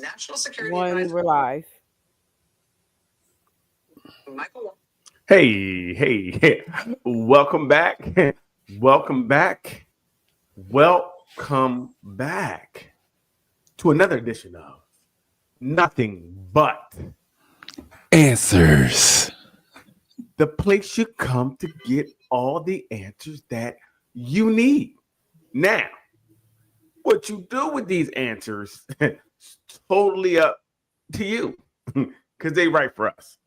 National Security One, Advisor we're live. Michael. Hey, welcome back. Welcome back. Welcome back to another edition of Nothing But Answers. the place you come to get all the answers that you need. Now, what you do with these answers is totally up to you because they right for us.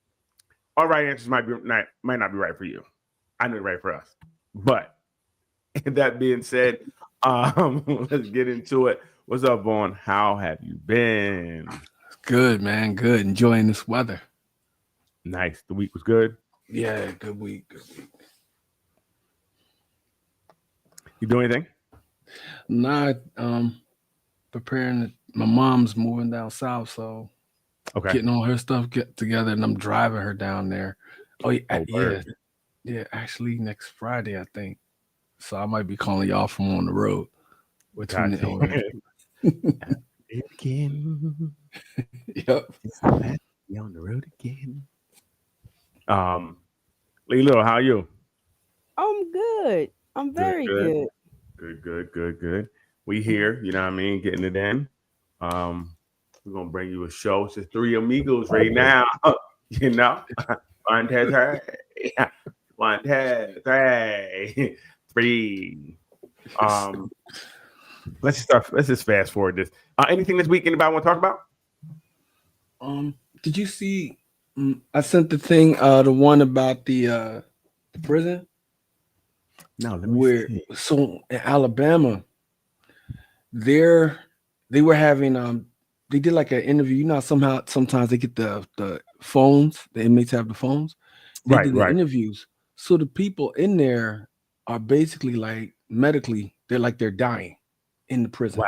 Our right answers might not be right for you. I know they're right for us. But that being said, let's get into it. What's up, Vaughn? How have you been? Good, man. Good. Enjoying this weather. Nice. The week was good. Yeah, good week. Good week. You do anything? Not preparing. My mom's moving down south, so Okay. getting all her stuff get together, and I'm driving her down there. Oh yeah, Oh, yeah, yeah. Actually, next Friday, I think. So I might be calling y'all from on the road. We're tuning Gotcha. in. Again. Yep. It's glad to be on the road again. Lilo, how are you? I'm good. I'm Good, very good. good. Good. We here, you know what I mean, getting it in. Um, we're gonna bring you a show. It's just three amigos right now. You know, one, two, three, one, two, three, three. Um, let's just start. Let's just fast forward this. Anything this week anybody want to talk about? Did you see? I sent the thing, the one about the prison No, let me where see. so in Alabama, they're they were having they did like an interview. You know, how somehow sometimes they get the phones. The inmates have the phones. They Right, did the right. interviews. So the people in there are basically like medically, they're dying in the prison. Wow,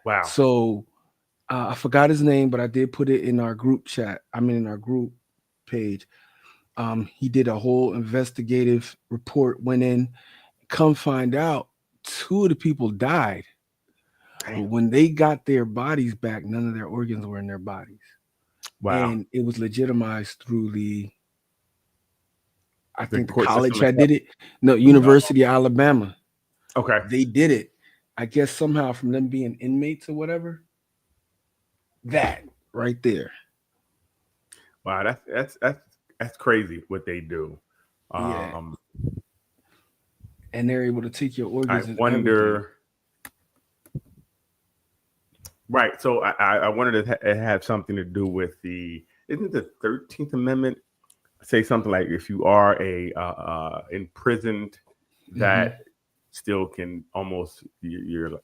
wow. So I forgot his name, but I did put it in our group chat. I mean, in our group page. He did a whole investigative report. Went in, come find out, two of the people died. But Damn. when they got their bodies back, none of their organs were in their bodies, Wow. and it was legitimized through I The think the court college system is that did it. No, no. University of Alabama. Okay. They did it. I guess somehow from them being inmates or whatever. That right there. Wow, that's crazy what they do. Yeah. Um, And they're able to take your I organs and everything. wonder. Right. So I wondered if it had something to do with the isn't the 13th Amendment say something like if you are a imprisoned Hmm. that still can almost you're You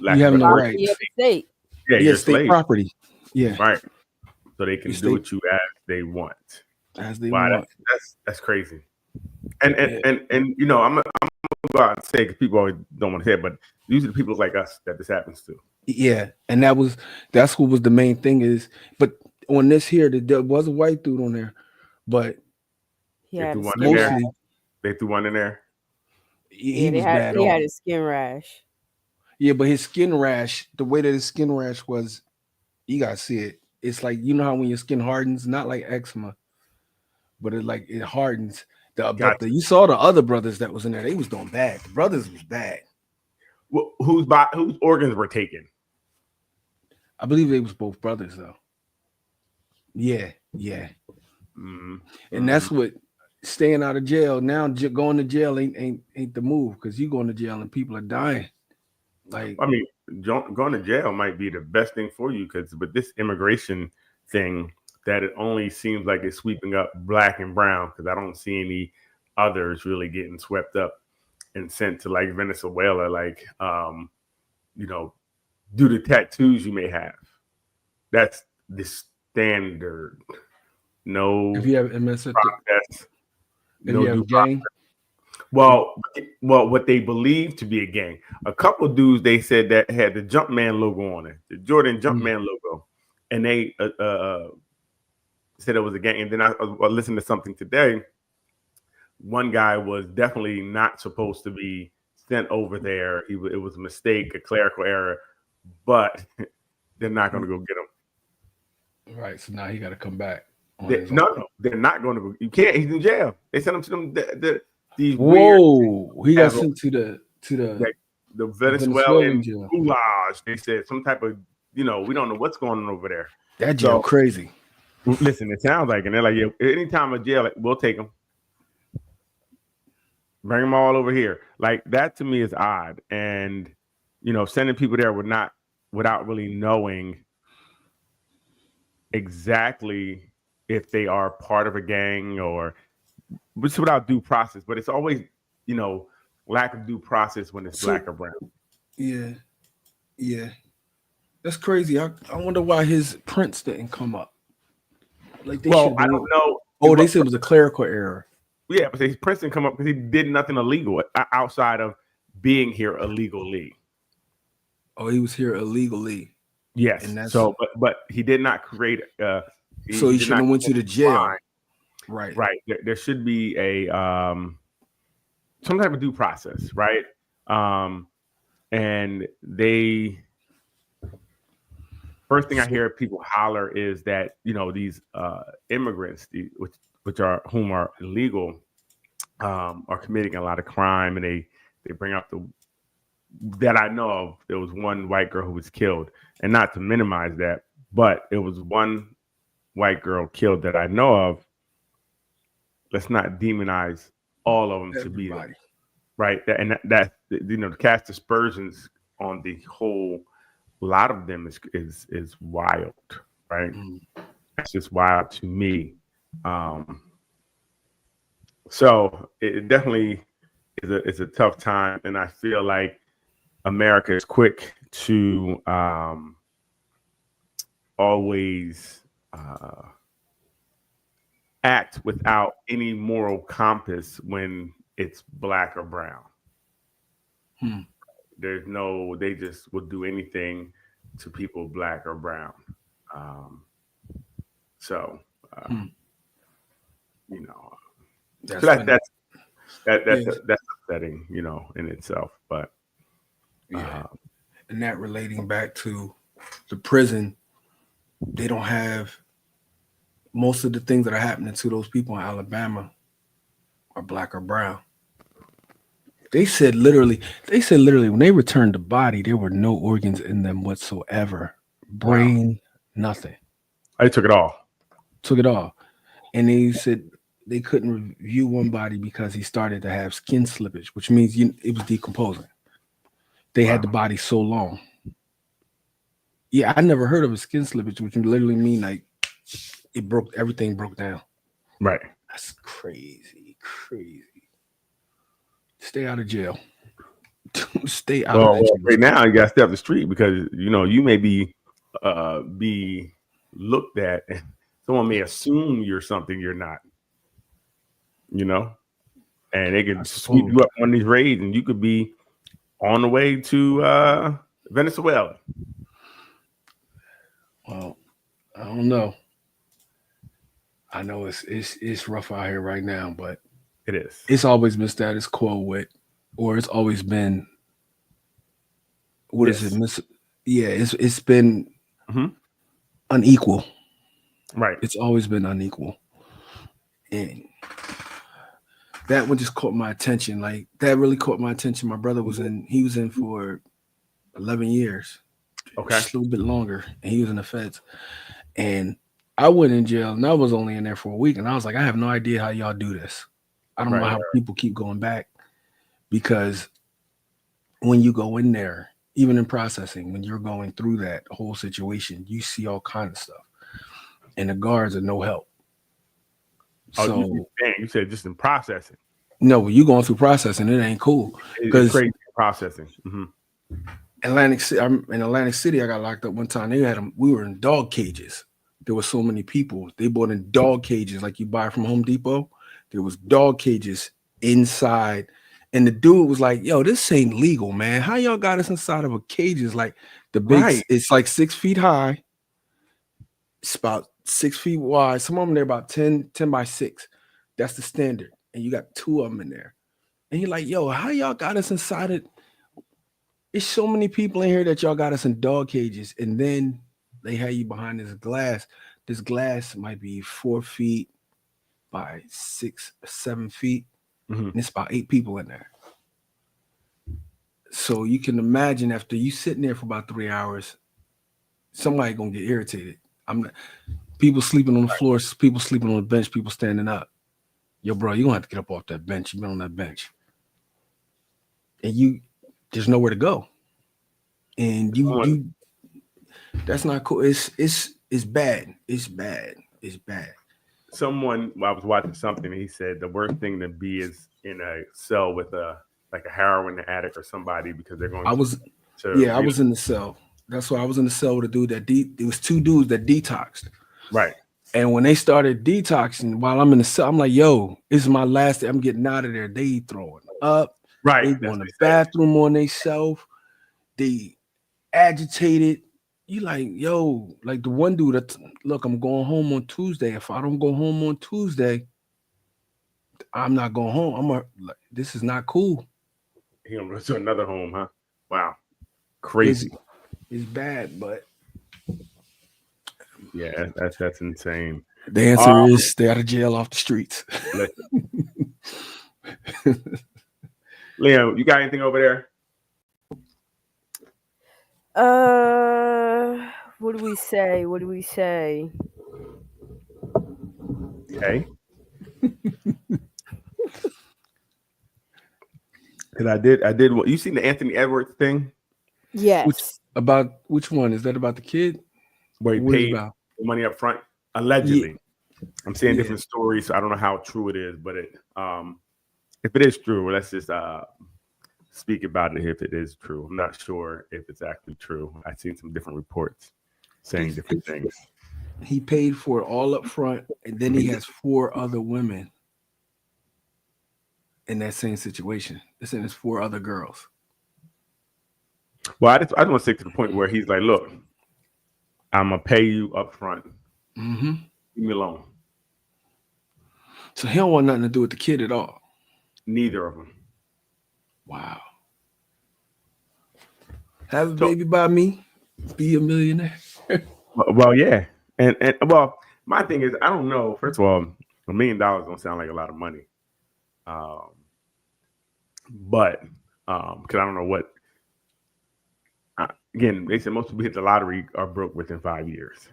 lack of have better no word. Property of rights. the state. Yeah, Yeah, you're a state slave. property. Yeah, Right. So they your can do state with you as they want. as they Wow, want. that's crazy. And and Yeah, and and you know, I'm gonna go out and say because people always don't want to say it, but usually people like us that this happens to. yeah, and that's what was the main thing is. But on this here, there was a white dude on there, but He They had threw a one in skin there. rash. mostly They threw one in there. he Yeah, was bad he off. had a skin rash. Yeah, but his skin rash, the way that his skin rash was, you gotta see it. It's like you know how when your skin hardens, not like eczema, but it hardens. But Gotcha. you saw the other brothers that was in there, they was doing bad. The brothers was bad. Whose organs were taken? I believe they was both brothers though. Yeah, yeah. Mm-hmm. And Mm-hmm. that's what staying out of jail now. Going to jail ain't the move because you going to jail and people are dying. Like I mean, going to jail might be the best thing for you because with this immigration thing, that it only seems like it's sweeping up black and brown because I don't see any others really getting swept up and sent to like Venezuela, like you know, due to tattoos you may have. That's the standard. if No you have MS, process, if no you have due a gang, Well, what they believe to be a gang. A couple of dudes they said that had the Jumpman logo on it, the Jordan mm, Jumpman logo, and they said it was a gang. And then I listened to something today. One guy was definitely not supposed to be sent over there. It was a mistake, a clerical error, but they're not going to go get him. Right. So now he got to come back. No, they're not going to go. You can't. He's in jail. They sent him to them. These weird. Whoa! He got sent to the Venezuelan jail. goulash. They said some type of, we don't know what's going on over there. That jail crazy. Listen, it sounds like, and they're like, yeah, anytime a jail, we'll take them. Bring them all over here. Like, that to me is odd. And, sending people there without really knowing exactly if they are part of a gang or just without due process. But it's always, lack of due process when it's black or brown. Yeah. Yeah. That's crazy. I wonder why his prints didn't come up. Like I don't know. Oh, they said it was a clerical error. Yeah, but his prints didn't come up because he did nothing illegal outside of being here illegally. Oh, he was here illegally. Yes. And so, but he did not create. So he shouldn't have went to the jail. Crime. Right. Right. There should be a some type of due process, right? And they. First thing I hear people holler is that these immigrants, which are illegal, are committing a lot of crime, and they bring up that I know of. There was one white girl who was killed, and not to minimize that, but it was one white girl killed that I know of. Let's not demonize all of them. Everybody. To be there, right, and that to cast aspersions on the whole. A lot of them is wild, right? That's just wild to me. So it definitely is a tough time, and I feel like America is quick to always act without any moral compass when it's black or brown. They just will do anything to people black or brown. That's upsetting, in itself. But and that relating back to the prison, they don't have most of the things that are happening to those people in Alabama are black or brown. They said literally when they returned the body, there were no organs in them whatsoever. Brain, nothing. I took it all. And they said they couldn't review one body because he started to have skin slippage, which means it was decomposing. They had the body so long. Yeah, I never heard of a skin slippage, which would literally mean like everything broke down. Right. That's crazy. Stay out of jail. Stay out of jail. Right now, you got to stay up the street because you may be looked at, and someone may assume you're something you're not. And they can sweep you up on these raids, and you could be on the way to Venezuela. Well, I don't know. I know it's rough out here right now, but. It is. It's always been status quo it's always been. What is it? It's been unequal. Right. It's always been unequal, and that one just caught my attention. Like that really caught my attention. My brother was in for 11 years. Okay, just a little bit longer, and he was in the feds. And I went in jail, and I was only in there for a week, and I was like, I have no idea how y'all do this. I don't know how people keep going back, because when you go in there, even in processing, when you're going through that whole situation, you see all kinds of stuff, and the guards are no help. So you said just in processing. No, when you're going through processing, it ain't cool. It's crazy processing. Atlantic City, I got locked up one time. We were in dog cages. There were so many people. They bought in dog cages like you buy from Home Depot. There was dog cages inside. And the dude was like, yo, this ain't legal, man. How y'all got us inside of a cages? Like the big, It's like 6 feet high. It's about 6 feet wide. Some of them, they're about 10 by 6. That's the standard. And you got 2 of them in there. And you're like, yo, how y'all got us inside it? It's so many people in here that y'all got us in dog cages. And then they had you behind this glass. This glass might be 4 feet by 6, 7 feet. Mhm. And it's about 8 people in there. So you can imagine after you sitting there for about 3 hours, somebody gonna get irritated. People sleeping on the floor, people sleeping on the bench, people standing up. Yo, bro, you gonna have to get up off that bench. You've been on that bench. And there's nowhere to go. And you that's not cool. It's bad. It's bad. It's bad. Someone, I was watching something, and he said the worst thing to be is in a cell with a heroin addict or somebody, because they're going I was in the cell. That's why I was in the cell with a dude it was 2 dudes that detoxed. Right. And when they started detoxing while I'm in the cell, I'm like, yo, this is my last day. I'm getting out of there. They throwing up. Right. They going to the bathroom on themselves. They agitated. You like, yo, like the one dude look, I'm going home on Tuesday. If I don't go home on Tuesday, I'm not going home. This is not cool. He gonna go to another home, huh? Wow. Crazy. It's bad, but yeah, that's insane. The answer is stay out of jail, off the streets. Liam, you got anything over there? What do we say? Okay. Because I did. You seen the Anthony Edwards thing? Yes. Which one is that? About the kid where he paid money up front, allegedly. Yeah. I'm seeing different stories, so I don't know how true it is, but if it is true, let's just speak about it if it is true. I'm not sure if it's actually true. I've seen some different reports saying different things. He paid for it all up front, and then he has 4 other women in that same situation. It's 4 other girls. Well, I just want to stick to the point where he's like, look, I'm going to pay you up front. Mm-hmm. Leave me alone. So he don't want nothing to do with the kid at all? Neither of them. Wow. Have a baby by me, be a millionaire. Well, yeah. And well, my thing is, I don't know. First of all, $1 million don't sound like a lot of money. But because I don't know what. Again, they said most people hit the lottery are broke within 5 years,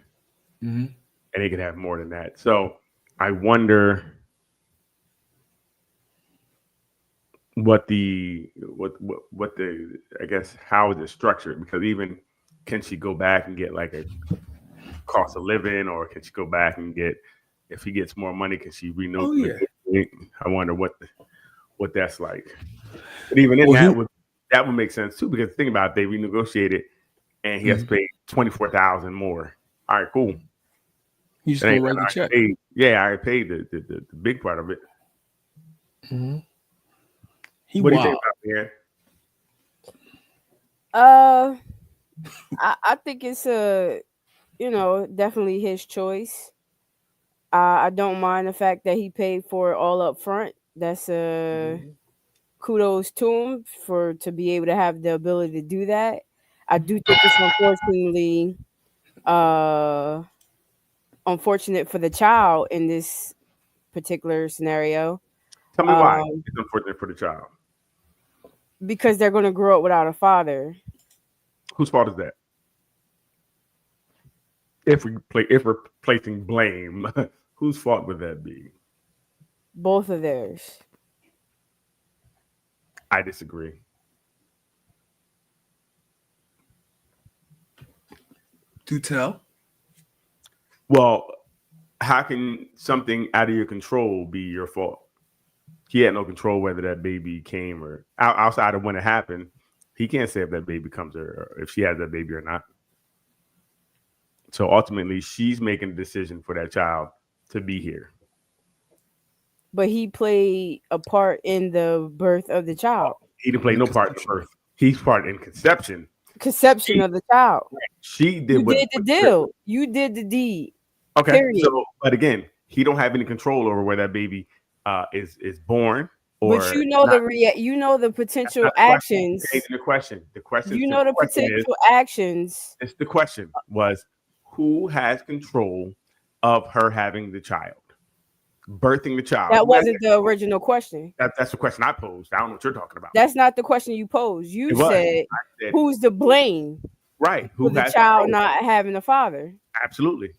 and they could have more than that. So I wonder what the I guess how is it structured? Because even can she go back and get like a cost of living, or can she go back and get, if he gets more money, can she renew? Oh, yeah. I wonder what that's like. But even in that would make sense too, because think about it, they renegotiated and he has to pay $24,000 more. All right, cool. You just gonna write the check. I paid the big part of it. Mm-hmm. What do you think about that? I think it's definitely his choice. I don't mind the fact that he paid for it all up front. That's kudos to him to be able to have the ability to do that. I do think it's unfortunate for the child in this particular scenario. Tell me why it's unfortunate for the child. Because they're going to grow up without a father. Whose fault is that? If we're placing blame, whose fault would that be? Both of theirs. I disagree. Do tell. Well, how can something out of your control be your fault? He had no control whether that baby came or outside of when it happened. He can't say if that baby comes or if she has that baby or not. So ultimately, she's making a decision for that child to be here. But he played a part in the birth of the child. He didn't play no part in the birth. He's part in conception. Conception of the child. She did. You did the deal. You did the deed. Okay. Period. So, but again, he don't have any control over where that baby is born. Or but you know the potential actions. The question. You know the potential actions. It's the question was, who has control of her having the child, birthing the child? That wasn't the original question. That's the question I posed. I don't know what you're talking about. That's not the question you posed. You It was. said, said, who's to blame right? for the child not having a father? Absolutely.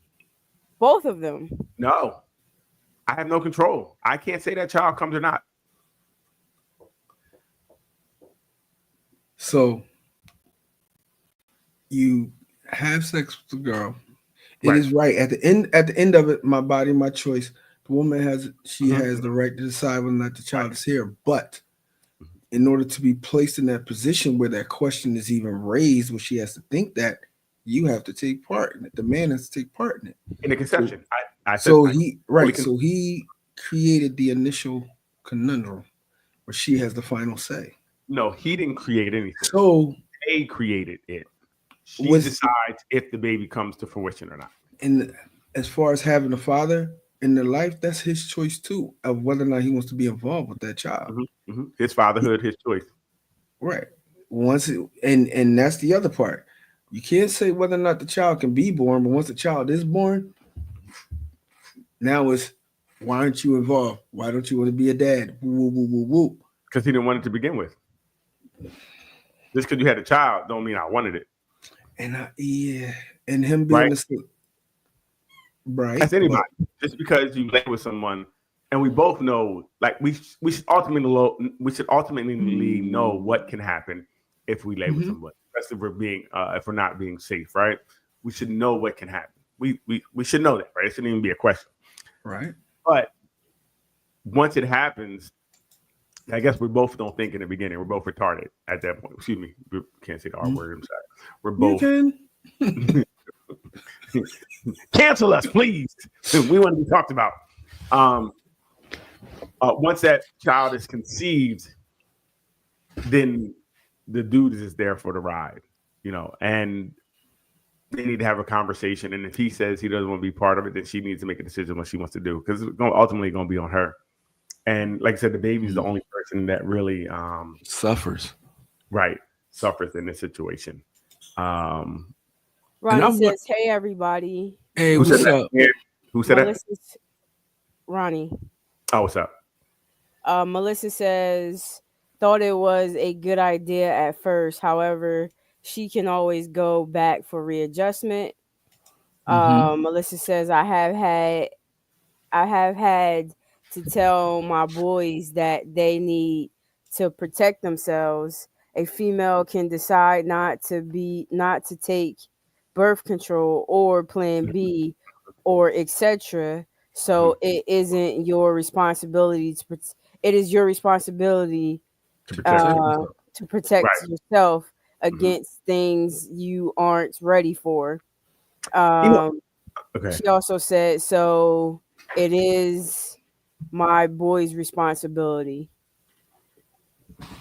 Both of them. No, I have no control. I can't say that child comes or not. So you have sex with the girl. It Right. is right at the end of it. My body, my choice. The woman has the right to decide whether or not the child is here. But in order to be placed in that position where that question is even raised, where she has to think that, you have to take part in it. The man has to take part in it. In the conception. So he created the initial conundrum where she has the final say. No, he didn't create anything. So they created it. She decides if the baby comes to fruition or not. And as far as having a father in their life, that's his choice too, of whether or not he wants to be involved with that child. His fatherhood, his choice. Right. And that's the other part. You can't say whether or not the child can be born, but once the child is born, now it's, why aren't you involved? Why don't you want to be a dad? Woo, woo, woo, woo. Because he didn't want it to begin with. Just because you had a child don't mean I wanted it. And and him being right. That's anybody. Just because you lay with someone, and we both know, like we should ultimately know what can happen if we lay with someone, especially if we're not being safe, right? We should know what can happen. We should know that, right? It shouldn't even be a question, right? But once it happens, I guess we both don't think in the beginning. We're both retarded at that point. Excuse me, we can't say the R word. I'm sorry. We're both. Cancel us, please. We want to be talked about. Once that child is conceived, then the dude is there for the ride, and they need to have a conversation. And if he says he doesn't want to be part of it, then she needs to make a decision what she wants to do, because it's ultimately going to be on her. And like I said, the baby's the only person that really suffers in this situation. Ronnie says, "Hey everybody." Hey, what's up? Who said that? Ronnie. Oh, what's up? Melissa says, thought it was a good idea at first. However, she can always go back for readjustment. Melissa says, I have had to tell my boys that they need to protect themselves. A female can decide not to take birth control or plan B or etc. So it isn't your responsibility it is your responsibility to protect yourself against things you aren't ready for. She also said, so it is my boy's responsibility.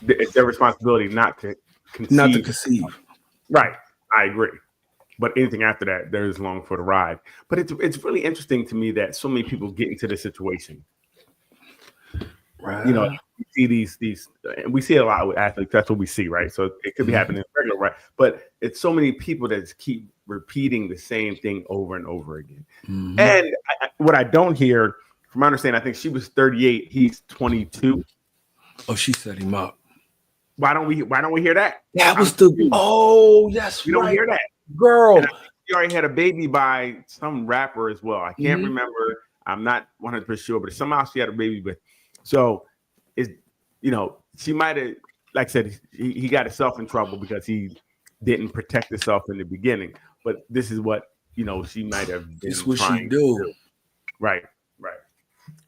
It's their responsibility not to conceive. Right. I agree. But anything after that, there's long for the ride. But it's really interesting to me that so many people get into this situation. Right. We see these, we see a lot with athletes. That's what we see, right? So it could be happening regular, right? But it's so many people that just keep repeating the same thing over and over again. And what I don't hear, from my understanding, I think she was 38. He's 22. Oh, she set him up. Why don't we hear that? That was yes, we don't hear that, girl. She already had a baby by some rapper as well. I can't remember. I'm not 100% sure, but somehow she had a baby with. So she might have, like I said, he got himself in trouble because he didn't protect himself in the beginning. But this is what she might have been. This is what she do. Right.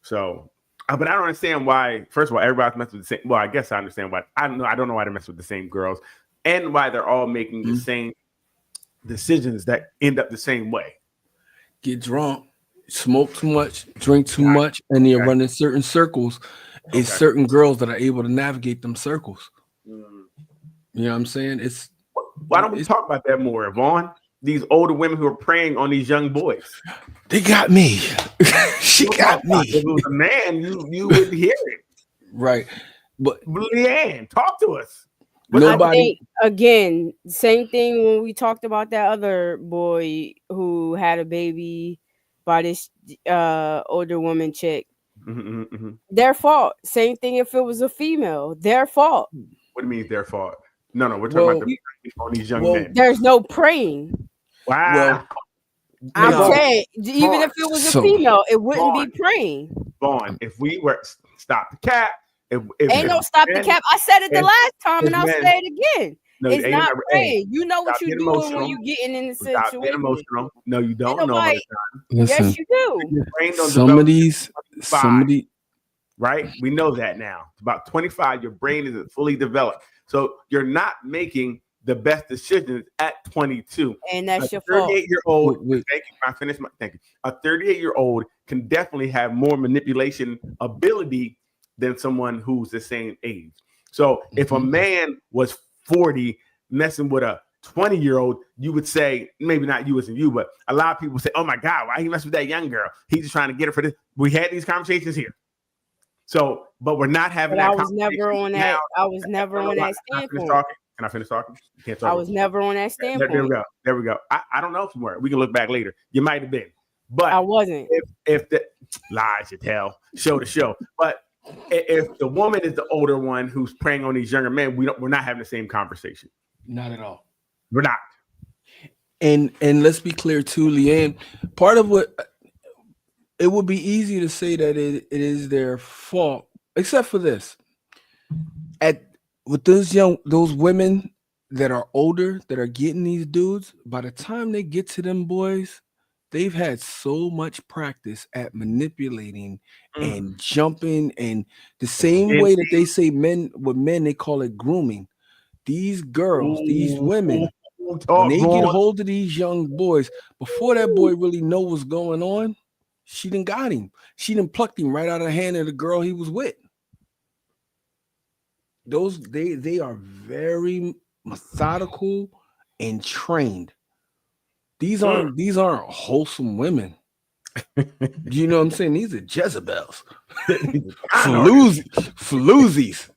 So. But I don't understand why. First of all, everybody's messing with the same. Well, I guess I understand why. I don't know why they're messing with the same girls, and why they're all making the same decisions that end up the same way. Get drunk, smoke too much, drink too much, and you're running certain circles. It's certain girls that are able to navigate them circles. You know what I'm saying? Why don't we talk about that more, Vaughn? These older women who are preying on these young boys. They got me. She got me. If it was a man, you would hear it. Right. But Leanne, talk to us. What's I Nobody. think again, same thing when we talked about that other boy who had a baby by this older woman chick. Their fault. Same thing if it was a female. Their fault. What do you mean it's their fault? No, we're talking about on these young men. There's no praying. Wow. Well, I'm No. saying, even if it was a So- female, it wouldn't Vaughn. be praying. Vaughn, if we were stop the cap, if Ain't no stop the men- cap. I said it the if- last time, if and I'll men- say it again. No, It's ain't not never- praying. You know what stop you're getting doing when emotional. you getting in the Stop being situation. emotional. No, you don't Ain't know about nobody- it. Listen, Yes, you do. Your brain don't some develop of these, five. somebody, right? We know that now. About 25, your brain isn't fully developed. So you're not making the best decisions at 22. And that's A your fault. 38-year-old, Wait. thank you. I finished my thank you. A 38-year-old can definitely have more manipulation ability than someone who's the same age. So if a Mhm. man was 40 messing with a 20-year-old, you would say, maybe not you as in you, but a lot of people say, oh my God, why he messing with that young girl? He's just trying to get her for this. We had these conversations here. So, but we're not having But that I was conversation never on that. now. I was never on that Can I finish standpoint. talking? Can I finish talking? You can't talk. I was never on that There we standpoint. go. There we go. I don't know if you were. We can look back later. You might have been, but I wasn't. if the lies you tell, show to show. But if the woman is the older one who's preying on these younger men, we're not having the same conversation. not at all. We're not. And let's be clear too, Leanne. Part of what it would be easy to say that it is their fault, except for this. With those women that are older that are getting these dudes, by the time they get to them boys, they've had so much practice at manipulating and jumping, and the same way that they say men with men, they call it grooming. These girls, these women, when they get hold of these young boys, before that boy really know what's going on, she done got him. She done plucked him right out of the hand of the girl he was with. They are very methodical and trained. These aren't wholesome women. You know what I'm saying? These are Jezebels. Floozies.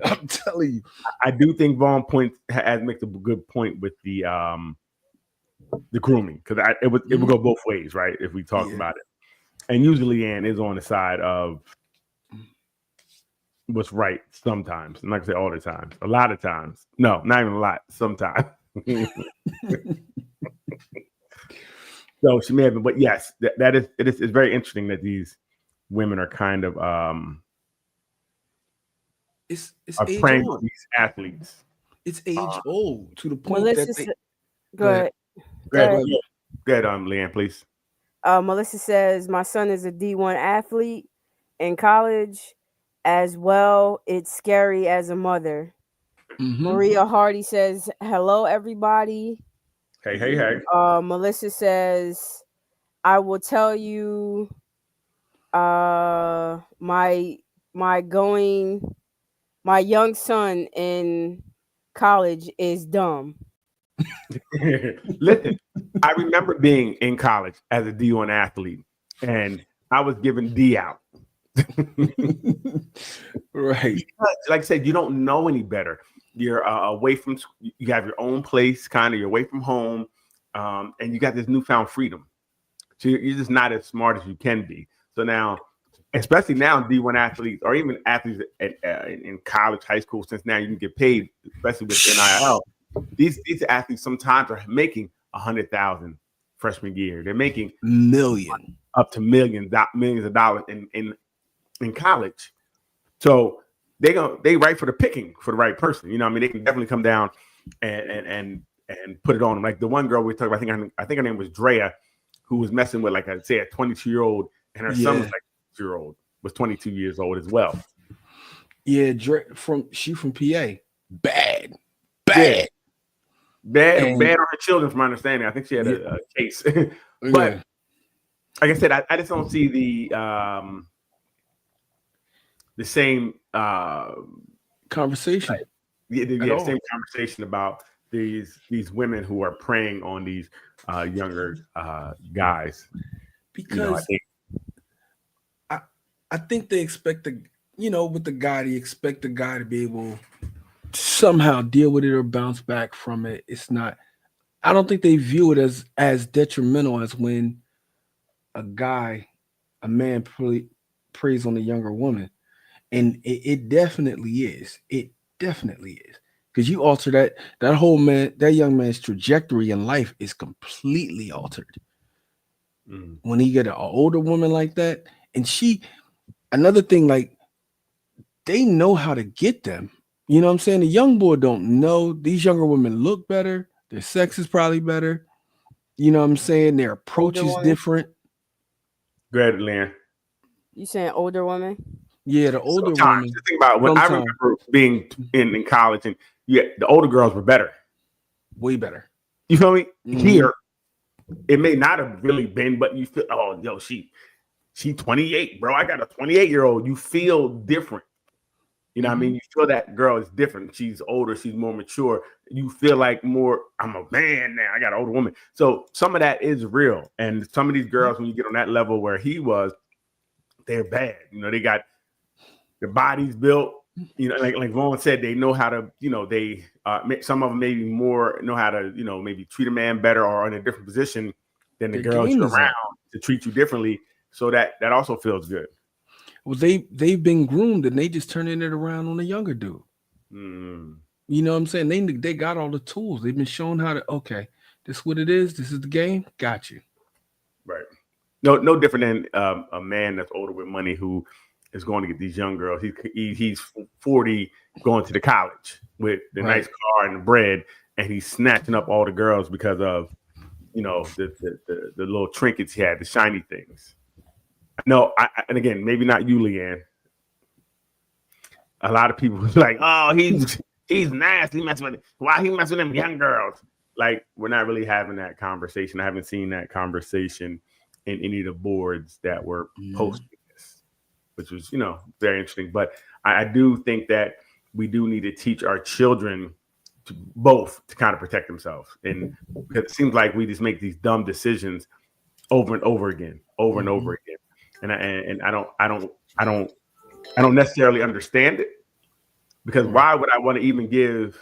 I'm telling you. I do think Vaughn makes a good point with the grooming, because it would go both ways, right? If we talk about it, and usually Ann is on the side of what's right sometimes. I'm not gonna say all the time. A lot of times, no, not even a lot. Sometimes. So she may have been, but yes, it's very interesting that these women are kind of It's are age preying old. on these athletes. It's age old to the point Melissa, that they, go ahead. Go ahead, Leanne, please. Melissa says my son is a D1 athlete in college as well. It's scary as a mother. Mhm. Maria Hardy says hello, everybody. Hey. Melissa says, I will tell you, my young son in college is dumb. Listen, I remember being in college as a D1 athlete, and I was given D out. Right. Because, like I said, you don't know any better. You're away from, you have your own place, kind of, you're away from home, and you got this newfound freedom. So you're just not as smart as you can be. So now, especially now, D1 athletes, or even athletes in college, high school, since now you can get paid, especially with NIL. These athletes sometimes are making $100,000 freshman year. They're making million up to millions of dollars in college. So they right for the picking for the right person. You know, I mean, they can definitely come down and put it on them. Like the one girl we talked about, I think her name was Drea, who was messing with, like I say, a 22-year-old, and her son was like 2-year-old, was 22 years old as well. Yeah, she from PA. Bad. Bad on her children, from my understanding. I think she had a case. But like I said, I just don't see the same conversation. Same conversation about these women who are preying on these younger guys. Because I think they expect with the guy, you expect the guy to be able to somehow deal with it or bounce back from it. It's not. I don't think they view it as detrimental as when a man preys on a younger woman, and it definitely is. It definitely is because you alter that young man's trajectory in life is completely altered when he get an older woman like that, and another thing, like, they know how to get them. You know what I'm saying? The young boy don't know. These younger women look better. Their sex is probably better. You know what I'm saying? Their approach Older is woman? different. Go ahead, Lynn. You saying older woman? Yeah, the older Sometimes, woman. just think about when I remember being in college, and the older girls were better. Way better. You feel me? Mhm. Here, it may not have really been, but you feel, oh, yo, she 28, bro. I got a 28-year-old. You feel different. You know what I mean? You feel that girl is different. She's older. She's more mature. You feel like more, I'm a man now. I got an older woman. So some of that is real. And some of these girls, when you get on that level where he was, they're bad. They got their bodies built. Like Vaughn said, they know how to, they some of them maybe more know how to, maybe treat a man better or in a different position than the girls you're around to treat you differently. So that also feels good. Well, they've been groomed and they just turning it around on a younger dude. Mm. You know what I'm saying? They got all the tools. They've been shown how to, okay, this is what it is. This is the game. Got you. Right. No different than a man that's older with money who is going to get these young girls. He's 40 going to the college with the nice car and the bread, and he's snatching up all the girls because of the little trinkets he had, the shiny things. No, and again, maybe not you, Leanne. A lot of people was like, "Oh, he's nasty. Why he messing with them young girls?" Like, we're not really having that conversation. I haven't seen that conversation in any of the boards that were posting this, which was, very interesting. But I do think that we do need to teach our children to kind of protect themselves, and because it seems like we just make these dumb decisions over and over again, and over again. And I don't necessarily understand it, because why would I want to even give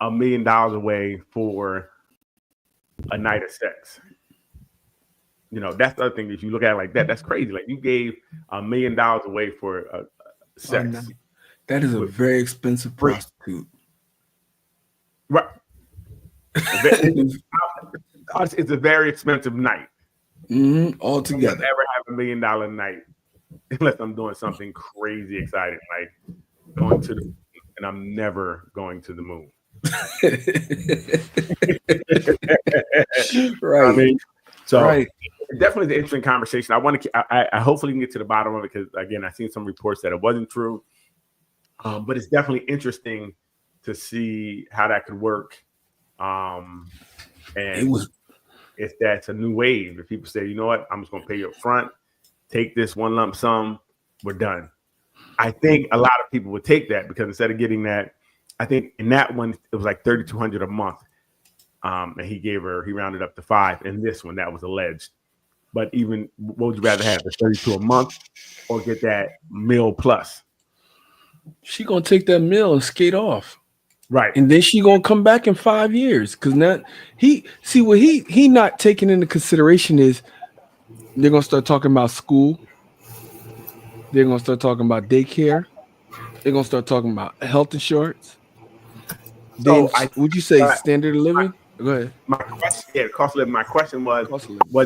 $1 million away for a night of sex? That's the other thing. If you look at it like that, that's crazy. Like, you gave $1 million away for sex. That is a very expensive prostitute. Right. It's a very expensive night. Altogether. I'll never have $1 million night unless I'm doing something crazy exciting, like going to the, and I'm never going to the moon. Right. I mean, so definitely the interesting conversation. I hopefully can get to the bottom of it, because again, I've seen some reports that it wasn't true, but it's definitely interesting to see how that could work. And if that's a new wave, if people say, you know what, I'm just going to pay you up front, take this one lump sum, we're done. I think a lot of people would take that, because instead of getting that, I think in that one, it was like $3,200 a month. And he rounded up to $5,000. And this one, that was alleged. But even, what would you rather have, the $32 a month or get that meal plus? She going to take that meal and skate off. Right. And then she gonna come back in 5 years, because now he not taking into consideration is they're gonna start talking about school, they're gonna start talking about daycare, they're gonna start talking about health insurance. So would you say standard of living? Go ahead. My question, cost of living. My question was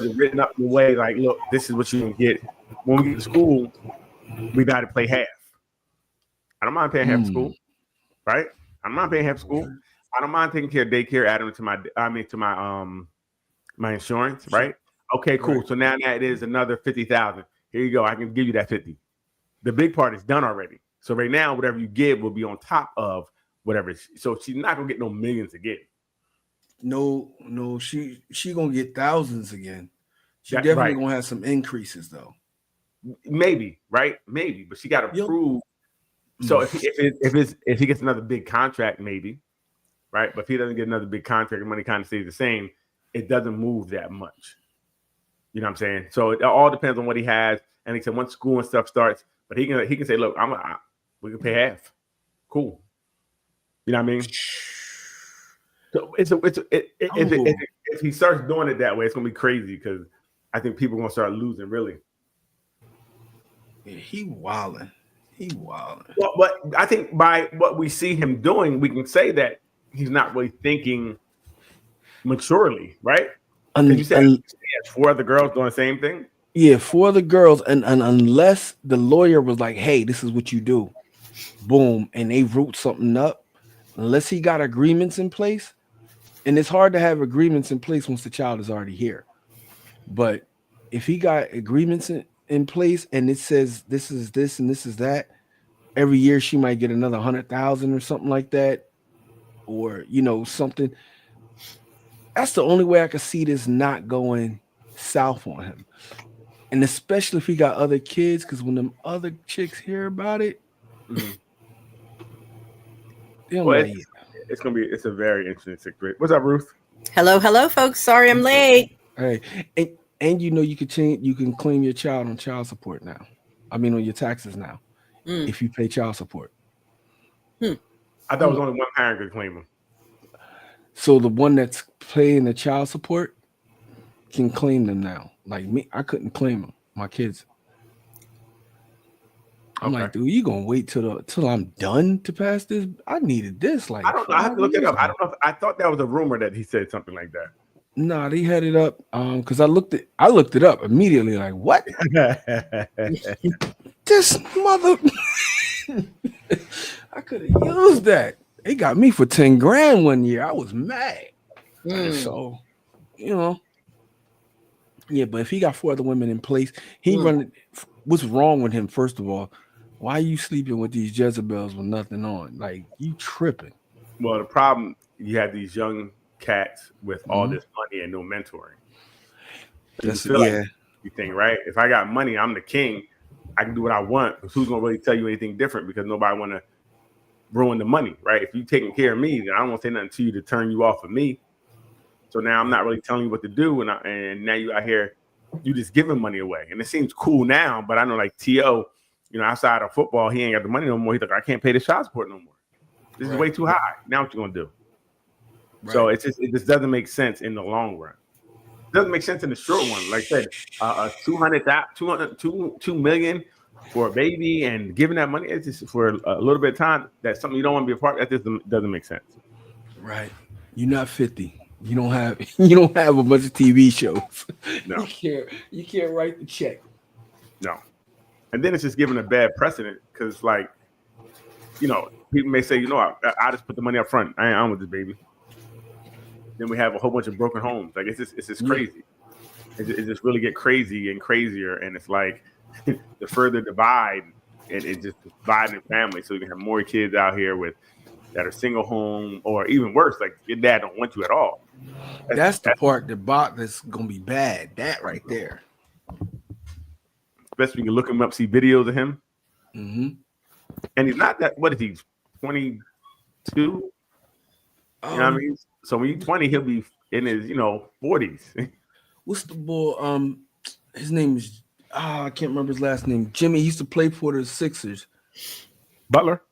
it written up in a way like, look, this is what you can get when we get to school. We got to pay half. I don't mind paying half school, right? I'm not paying half school. I don't mind taking care of daycare, adding to my insurance, right? Okay, cool. Right. So now that is another $50,000. Here you go. I can give you that 50. The big part is done already. So right now, whatever you give will be on top of whatever. So she's not gonna get no millions again. No, she gonna get thousands again. She definitely gonna have some increases though. Maybe, right? Maybe, but she got to prove. So if he gets another big contract, maybe, right? But if he doesn't get another big contract, the money kind of stays the same. It doesn't move that much. You know what I'm saying? So it all depends on what he has. And he said once school and stuff starts, but he can say, look, we can pay half. Cool. You know what I mean? So if he starts doing it that way, it's gonna be crazy because I think people are gonna start losing really. Yeah, he wilding. Well, but I think by what we see him doing, we can say that he's not really thinking maturely, right? Because you said he has 4 other girls doing the same thing. Yeah, 4 other girls, and unless the lawyer was like, "Hey, this is what you do," boom, and they wrote something up. Unless he got agreements in place, and it's hard to have agreements in place once the child is already here. But if he got agreements in place and it says this is this and this is that, every year she might get another 100,000 or something like that, or something. That's the only way I could see this not going south on him. And especially if he got other kids, because when them other chicks hear about it, it's a very interesting situation. What's up, Ruth? Hello, folks. Sorry I'm late. Hey, and you can claim your child on child support now. I mean, on your taxes now, if you pay child support. I thought it was only one parent could claim them. So the one that's paying the child support can claim them now. Like me, I couldn't claim them. My kids. I'm like, dude, you gonna wait till I'm done to pass this? I needed this. Like, I don't know. I have to look it up. I don't know. I thought that was a rumor that he said something like that. Nah, they had it up. Because I looked it up immediately. Like, what? This mother. I could have used that. They got me for 10 grand one year. I was mad. So, yeah. But if he got 4 other women in place, he run. What's wrong with him? First of all, why are you sleeping with these Jezebels with nothing on? Like, you tripping. Well, the problem, you have these young cats with all this money and no mentoring. That's like you think, right? If I got money, I'm the king. I can do what I want. Who's gonna really tell you anything different? Because nobody want to ruin the money, right? If you taking care of me, then I don't want to say nothing to you to turn you off of me. So now I'm not really telling you what to do, and now you out here, you just giving money away, and it seems cool now. But I know, like T.O., outside of football, he ain't got the money no more. He's like, I can't pay the child support no more. This is way too high. Now what you gonna do? Right. So it just doesn't make sense in the long run. It doesn't make sense in the short one. Like I said, 2 million for a baby and giving that money, it's just for a little bit of time. That's something you don't want to be a part of. That just doesn't make sense. Right. You're not 50. You don't have a bunch of TV shows. No. You can't write the check. No. And then it's just giving a bad precedent because, like, people may say, I just put the money up front. I ain't on with this baby. Then we have a whole bunch of broken homes. Like, it's just crazy. It just really get crazy and crazier. And it's like the further divide, and it just dividing family. So you can have more kids out here that are single home, or even worse, like your dad don't want you at all. That's the part that's gonna be bad. That right there. Especially when you look him up, see videos of him. Mm-hmm. And he's not that. What is he? 22. You know what I mean? So when he's 20, he'll be in his 40s. What's the boy? His name is I can't remember his last name. Jimmy. He used to play for the Sixers. Butler.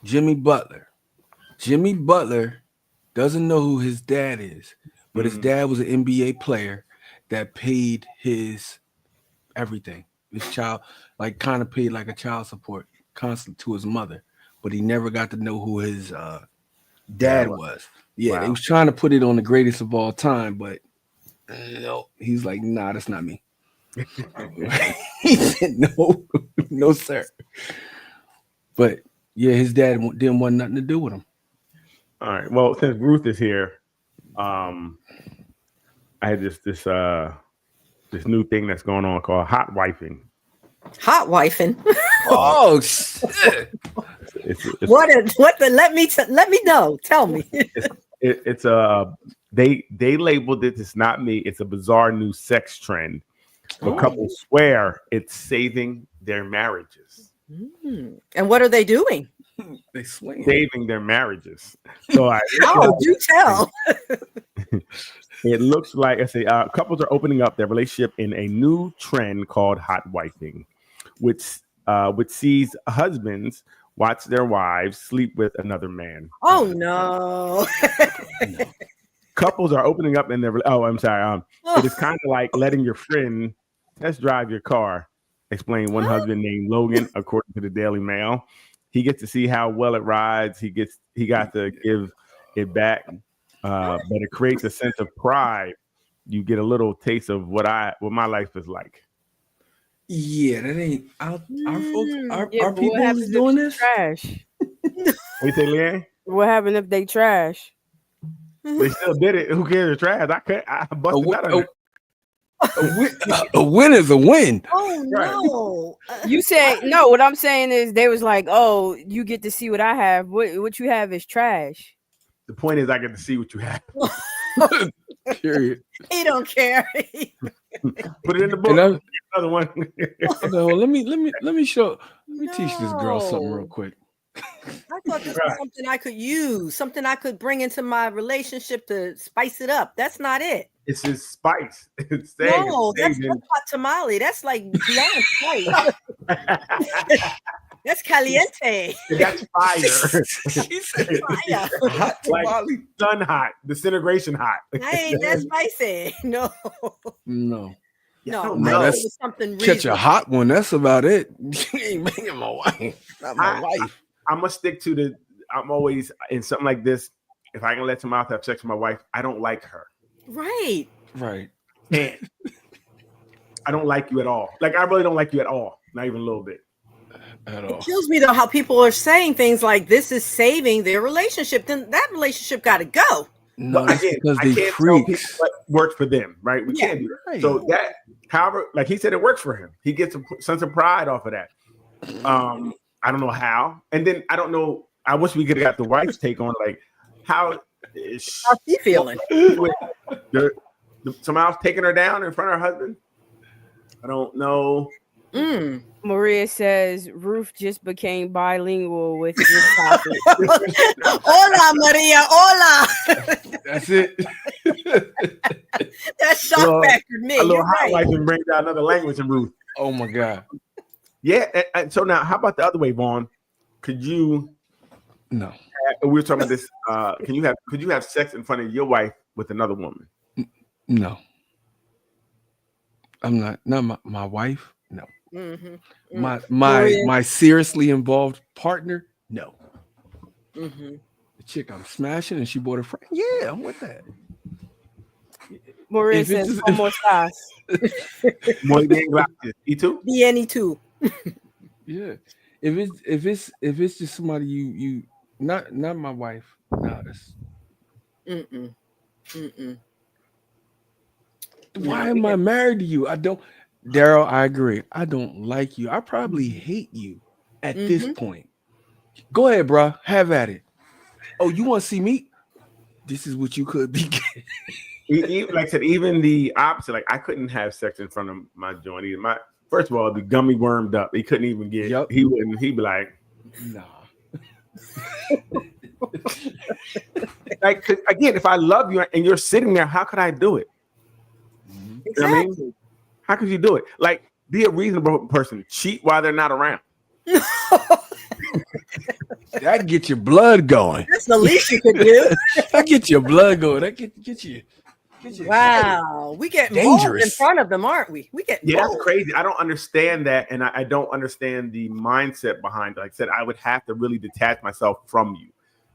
Jimmy Butler. Jimmy Butler doesn't know who his dad is, but his dad was an NBA player that paid his everything. His child, like, kind of paid like a child support constant to his mother, but he never got to know who his dad was. Yeah, They was trying to put it on the greatest of all time, but no, he's like, nah, that's not me. He said, no, sir. But yeah, his dad didn't want nothing to do with him. All right. Well, since Ruth is here, I had this new thing that's going on called hot wifing. Hot wifing. Oh shit! Let me know. Tell me. It's they labeled it. It's not me. It's a bizarre new sex trend. But couples swear it's saving their marriages. And what are they doing? They swing. Saving their marriages. So do tell. It looks like couples are opening up their relationship in a new trend called hot wifing, which which sees husbands watch their wives sleep with another man. Oh no. Couples are opening up in their. Oh, I'm sorry. It is kind of like letting your friend test drive your car. Explained one husband named Logan, according to the Daily Mail. He gets to see how well it rides. He got to give it back, but it creates a sense of pride. You get a little taste of what my life is like. Yeah, that ain't our folks. Our Yeah, but what people happens is if doing they this. trash? What you say, Leanne? What happened if they trash? They still did it. Who cares? Trash. I busted that on A win is a win. Oh no. You say no. What I'm saying is they was like, "Oh, you get to see what I have. What you have is trash." The point is, I get to see what you have. Period. He don't care. Put it in the book. And Another one. no, let me teach this girl something real quick. I thought this was something I could use, something I could bring into my relationship to spice it up. That's not it. It's just spice. It's No, that's saying- hot tamale. That's like beyond spice. That's caliente. That's fire. She said Fire. hot Like tamale. sun hot, disintegration hot. I ain't that spicy. No, No. no, No, I that's- think it was something Catch a reasonable. hot one. That's about it. You ain't banging my wife. Not my wife. I'm gonna stick to I'm always in something like this. If I can let someone else have sex with my wife, I don't like her. Right. Right. And I don't like you at all. Like I really don't like you at all. Not even a little bit. At It all. kills me though how people are saying things like this is saving their relationship. Then that relationship got to go. No, But that's again, because I they can't tell people freaks. what works for them, right? We Yeah, can't do that. right. So that, however, like he said, it works for him. He gets a sense of pride off of that. I don't know how. And then I don't know. I wish we could have got the wife's take on like how is How's she feeling? someone else taking her down in front of her husband. I don't know. Mm. Maria says Ruth just became bilingual with this topic. Hola, Maria. Hola. That's it. That shock Well, factored me. A little You're hot right. wife and brings out another language in Ruth. Oh my God. Yeah. And so now, how about the other way, Vaughn? Could you? No. We were talking about this. Could you have sex in front of your wife with another woman? No. I'm not my wife. No. Mhm. My seriously involved partner. No. Mhm. The chick I'm smashing and she bought a friend. Yeah, I'm with that. Maria If it's says, just- "Como estás?" Muy bien, gracias. You too? Bien too. Yeah. If it's just somebody you not my wife. No, that's Mm-mm. Mm-mm. why am I married to you? I don't Daryl, I agree. I don't like you. I probably hate you at this point. Go ahead, bro. Have at it. Oh, you want to see me? This is what you could be getting. Like I said, even the opposite. Like I couldn't have sex in front of my joint either. First of all, the gummy wormed up. He couldn't even get. Yep. He wouldn't. He'd be like, Nah. like 'cause again, if I love you and you're sitting there, how could I do it? You know what I mean? How could you do it? Like, be a reasonable person. Cheat while they're not around. That get your blood going. That's the least you could do. That get your blood going. That get you. Wow. We get involved in Dangerous. front of them, aren't we? We get Yeah, that's involved. crazy. I don't understand that, and I don't understand the mindset behind it. Like I said, I would have to really detach myself from you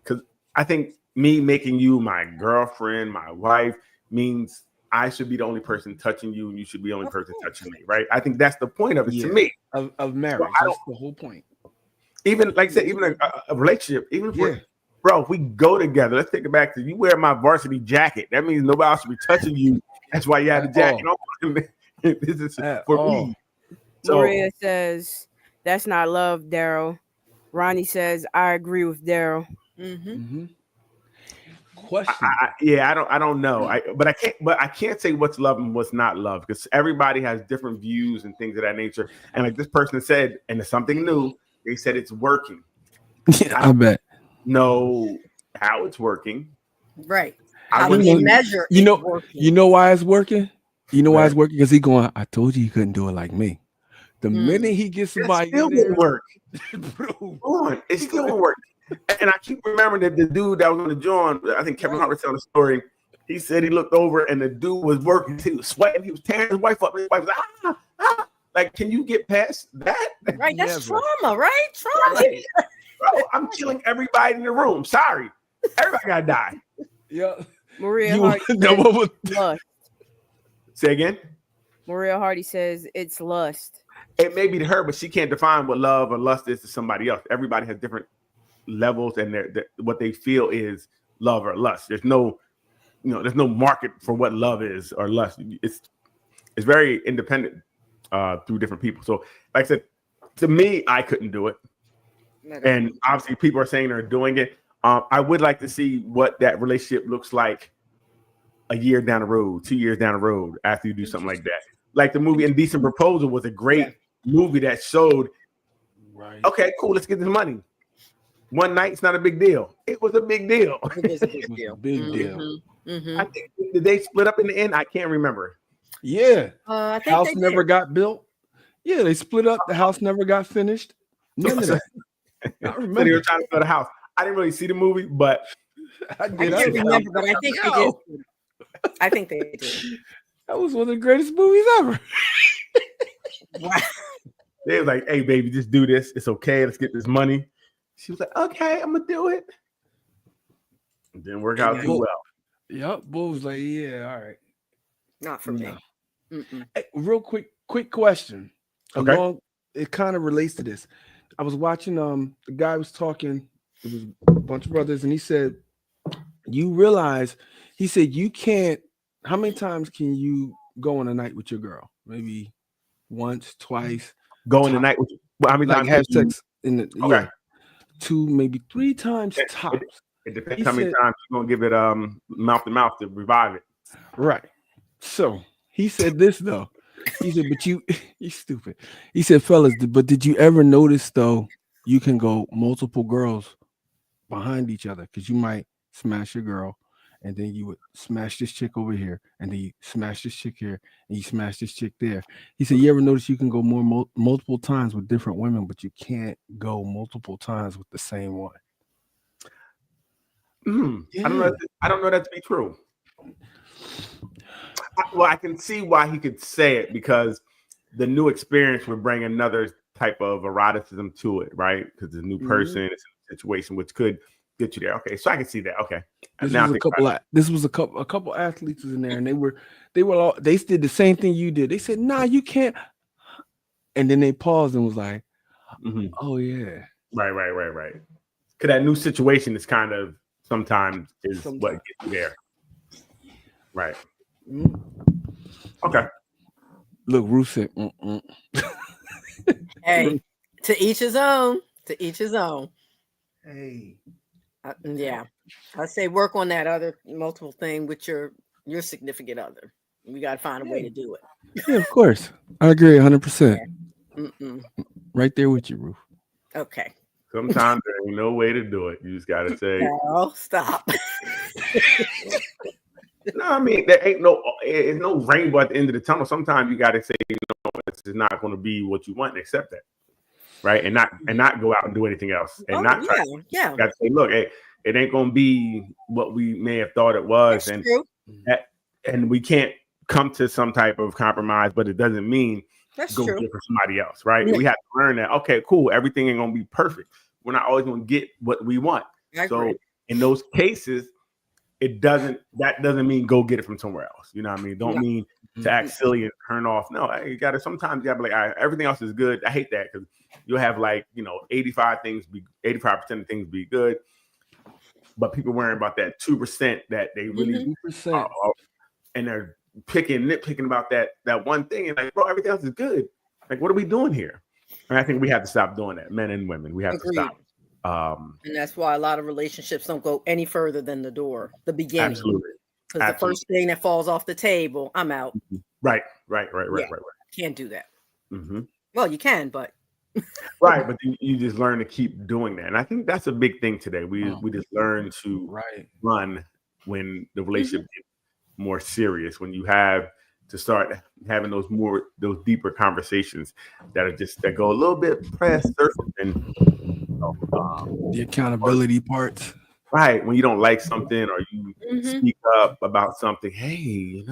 because I think me making you my girlfriend, my wife, means I should be the only person touching you, and you should be the only Of person course. touching me, right? I think that's the point of it Yeah. to me. Of marriage. Well, I That's the whole point. Even like I said, even a relationship, even if Yeah. bro, if we go together, let's take it back to you wear my varsity jacket. That means nobody else should be touching you. That's why you have the At jacket. You know? This is At for all. me. So, Maria says, "That's not love, Daryl." Ronnie says, "I agree with Daryl." Mm-hmm. Mm-hmm. Question. I don't know. But I can't say what's love and what's not love because everybody has different views and things of that nature. And like this person said, and it's something new, they said it's working. Yeah, I bet. Know how it's working. Right. I How would do you know- measure you it know- working? You know why it's working? You know why Right. it's working? Because he going, I told you couldn't do it like me. The minute he gets It somebody still in there, didn't work. bro, On. It still didn't work. And I keep remembering that the dude that was on the joint, I think Kevin Hart was telling the story. He said he looked over and the dude was working. He was sweating. He was tearing his wife up. His wife was like, can you get past that? Right, that's Never. trauma, right? Trauma. Right. Bro, I'm killing everybody in the room. Sorry, everybody gotta die. yeah. Maria You Hardy know says what was lust. Say again. Maria Hardy says it's lust. It may be to her, but she can't define what love or lust is to somebody else. Everybody has different levels, and what they feel is love or lust. There's no market for what love is or lust. It's very independent through different people. So, like I said, to me, I couldn't do it, and obviously, people are saying they're doing it. I would like to see what that relationship looks like a year down the road, 2 years down the road after you do something like that. Like the movie Indecent Proposal was a great movie that showed, right. okay, cool, let's get this money. One night's not a big deal. It was a big deal. It is a It big was deal. a big deal. Mhm. I think did they split up in the end? I can't remember. Yeah. I think House they never did. got built. Yeah, they split up. The house never got finished. None of that. I So they were remember. trying to build a house. I didn't really see the movie, but I I did. can't I remember, but I think they did. Yo. I think they did. That was one of the greatest movies ever. Wow. they was like, hey, baby, just do this. It's okay. Let's get this money. She was like, okay, I'm going to do it. It didn't work out too well. Yep. Bull was like, yeah, all right. Not for me. No. Mm-mm. Hey, real quick question. Okay. It kind of relates to this. I was watching the guy was talking, it was a bunch of brothers, and he said, you realize, he said, you can't, how many times can you go on a night with your girl? Maybe once, twice. Going tonight with you. Well, how many Like times have can you- sex in the Okay. 2, maybe 3 times It- tops. It depends He how many said- times you're going to give it mouth to mouth to revive it. Right. So he said this though. He said, but you stupid. He said, fellas, but did you ever notice though you can go multiple girls behind each other? Because you might smash your girl, and then you would smash this chick over here, and then you smash this chick here, and you smash this chick there. He said, you ever notice you can go multiple times with different women, but you can't go multiple times with the same one? I don't know that to be true. I can see why he could say it, because the new experience would bring another type of eroticism to it, right? Because it's a new person, it's a situation which could get you there. Okay, so I can see that. Okay, This now was I a think couple. about This was a couple athletes was in there, and they did the same thing you did. They said, "Nah, you can't," and then they paused and was like, it. Mhm. "Oh yeah, Right. Because that new situation is kind of sometimes what gets you there. Right. Mm. Okay. Look." Ruth said, "Mm-mm." Hey, to each his own. To each his own. Hey, Yeah, I say work on that other multiple thing with your significant other. We got to find a way to do it. yeah, of course, I agree 100%. Mm-mm. Right there with you, Ruth. Okay. Sometimes there ain't no way to do it. You just gotta say, No, stop. no, I mean, there's no rainbow at the end of the tunnel. Sometimes you gotta say, this is not gonna be what you want, and accept that. Right. And not go out and do anything else. And not try yeah. you gotta say, look, hey, it ain't gonna be what we may have thought it was. That's true. And we can't come to some type of compromise, but it doesn't mean That's go true. get for somebody else, right? Yeah. We have to learn that, okay, cool, everything ain't gonna be perfect. We're not always gonna get what we want. I So agree. in those cases, that doesn't mean go get it from somewhere else. You know what I mean? Don't No. mean to act silly and turn off. No, you gotta sometimes you gotta be like, all right, everything else is good. I hate that, because you'll have 85% of things be good, but people worrying about that 2% that they really 2%. and they're nitpicking about that one thing, and like, bro, everything else is good. Like, what are we doing here? And I think we have to stop doing that, men and women. We have Agreed. to stop. And that's why a lot of relationships don't go any further than the door, the beginning. Absolutely. Because the first thing that falls off the table, I'm out. Right. Can't do that. Mm-hmm. Well, you can, but Right, but you just learn to keep doing that, and I think that's a big thing today. We just learn to run when the relationship gets more serious. When you have to start having those deeper conversations that go a little bit past surface and The accountability parts. right when you don't like something or you Mhm. speak up about something. Hey,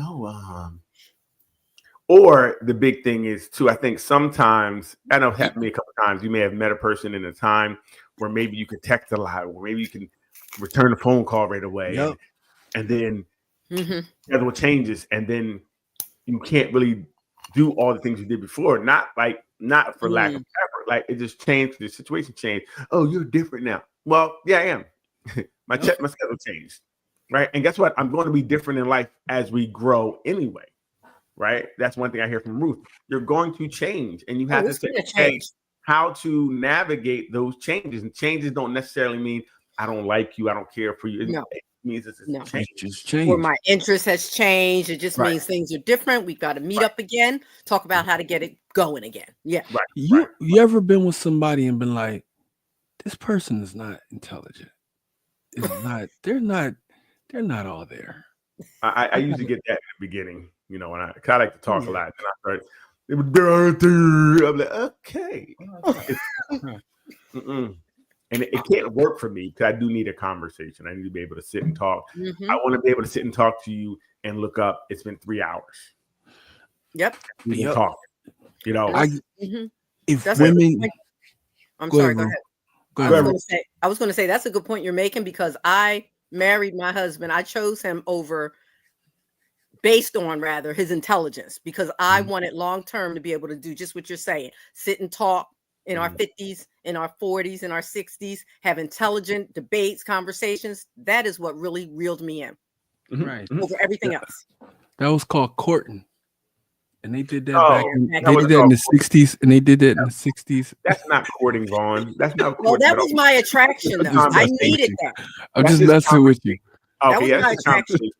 or the big thing is too. I think sometimes I know it happened to me a couple of times. You may have met a person in a time where maybe you could text a lot, or maybe you can return a phone call right away, Yep. and then Mhm. schedule changes, and then you can't really do all the things you did before. Not for lack of effort. Like it just changed. The situation changed. Oh, you're different now. Well, yeah, I am. my schedule changed, right? And guess what? I'm going to be different in life as we grow anyway, right? That's one thing I hear from Ruth. You're going to change, and you have to It's say, gonna okay, change. how to navigate those changes. And changes don't necessarily mean I don't like you, I don't care for you. No. It means it's a No. change. It's just Or change. my interest has changed. It just Right. means things are different. We've got to meet Right. up again, talk about how to get it going again. Yeah. Right. You ever been with somebody and been like, this person is not intelligent. They're not all there. I usually get that in the beginning, when I like to talk a lot. And I start, I'm like, okay. And it can't work for me because I do need a conversation. I need to be able to sit and talk. Mhm. I want to be able to sit and talk to you and look up. It's been 3 hours. Yep. We can Yep. talk. Mhm. If That's a good women, point. I'm Go sorry. ahead, Go Ru. ahead. go I ahead, was Ru. going to say that's a good point you're making because I married my husband. I chose him based on rather his intelligence because I wanted long term to be able to do just what you're saying, sit and talk in our 50s, in our 40s, in our 60s, have intelligent debates, conversations. That is what really reeled me in Right. over everything else. That was called courting. And they did that Oh, back in that they was did that in called the 60s. And they did that in the 60s. That's not courting, Vaughn. That's not Well, courting. that was my attraction, though. Just I messing with needed you. that. I'm That's just just messing with you. That Okay, was yeah, my that's a conversation.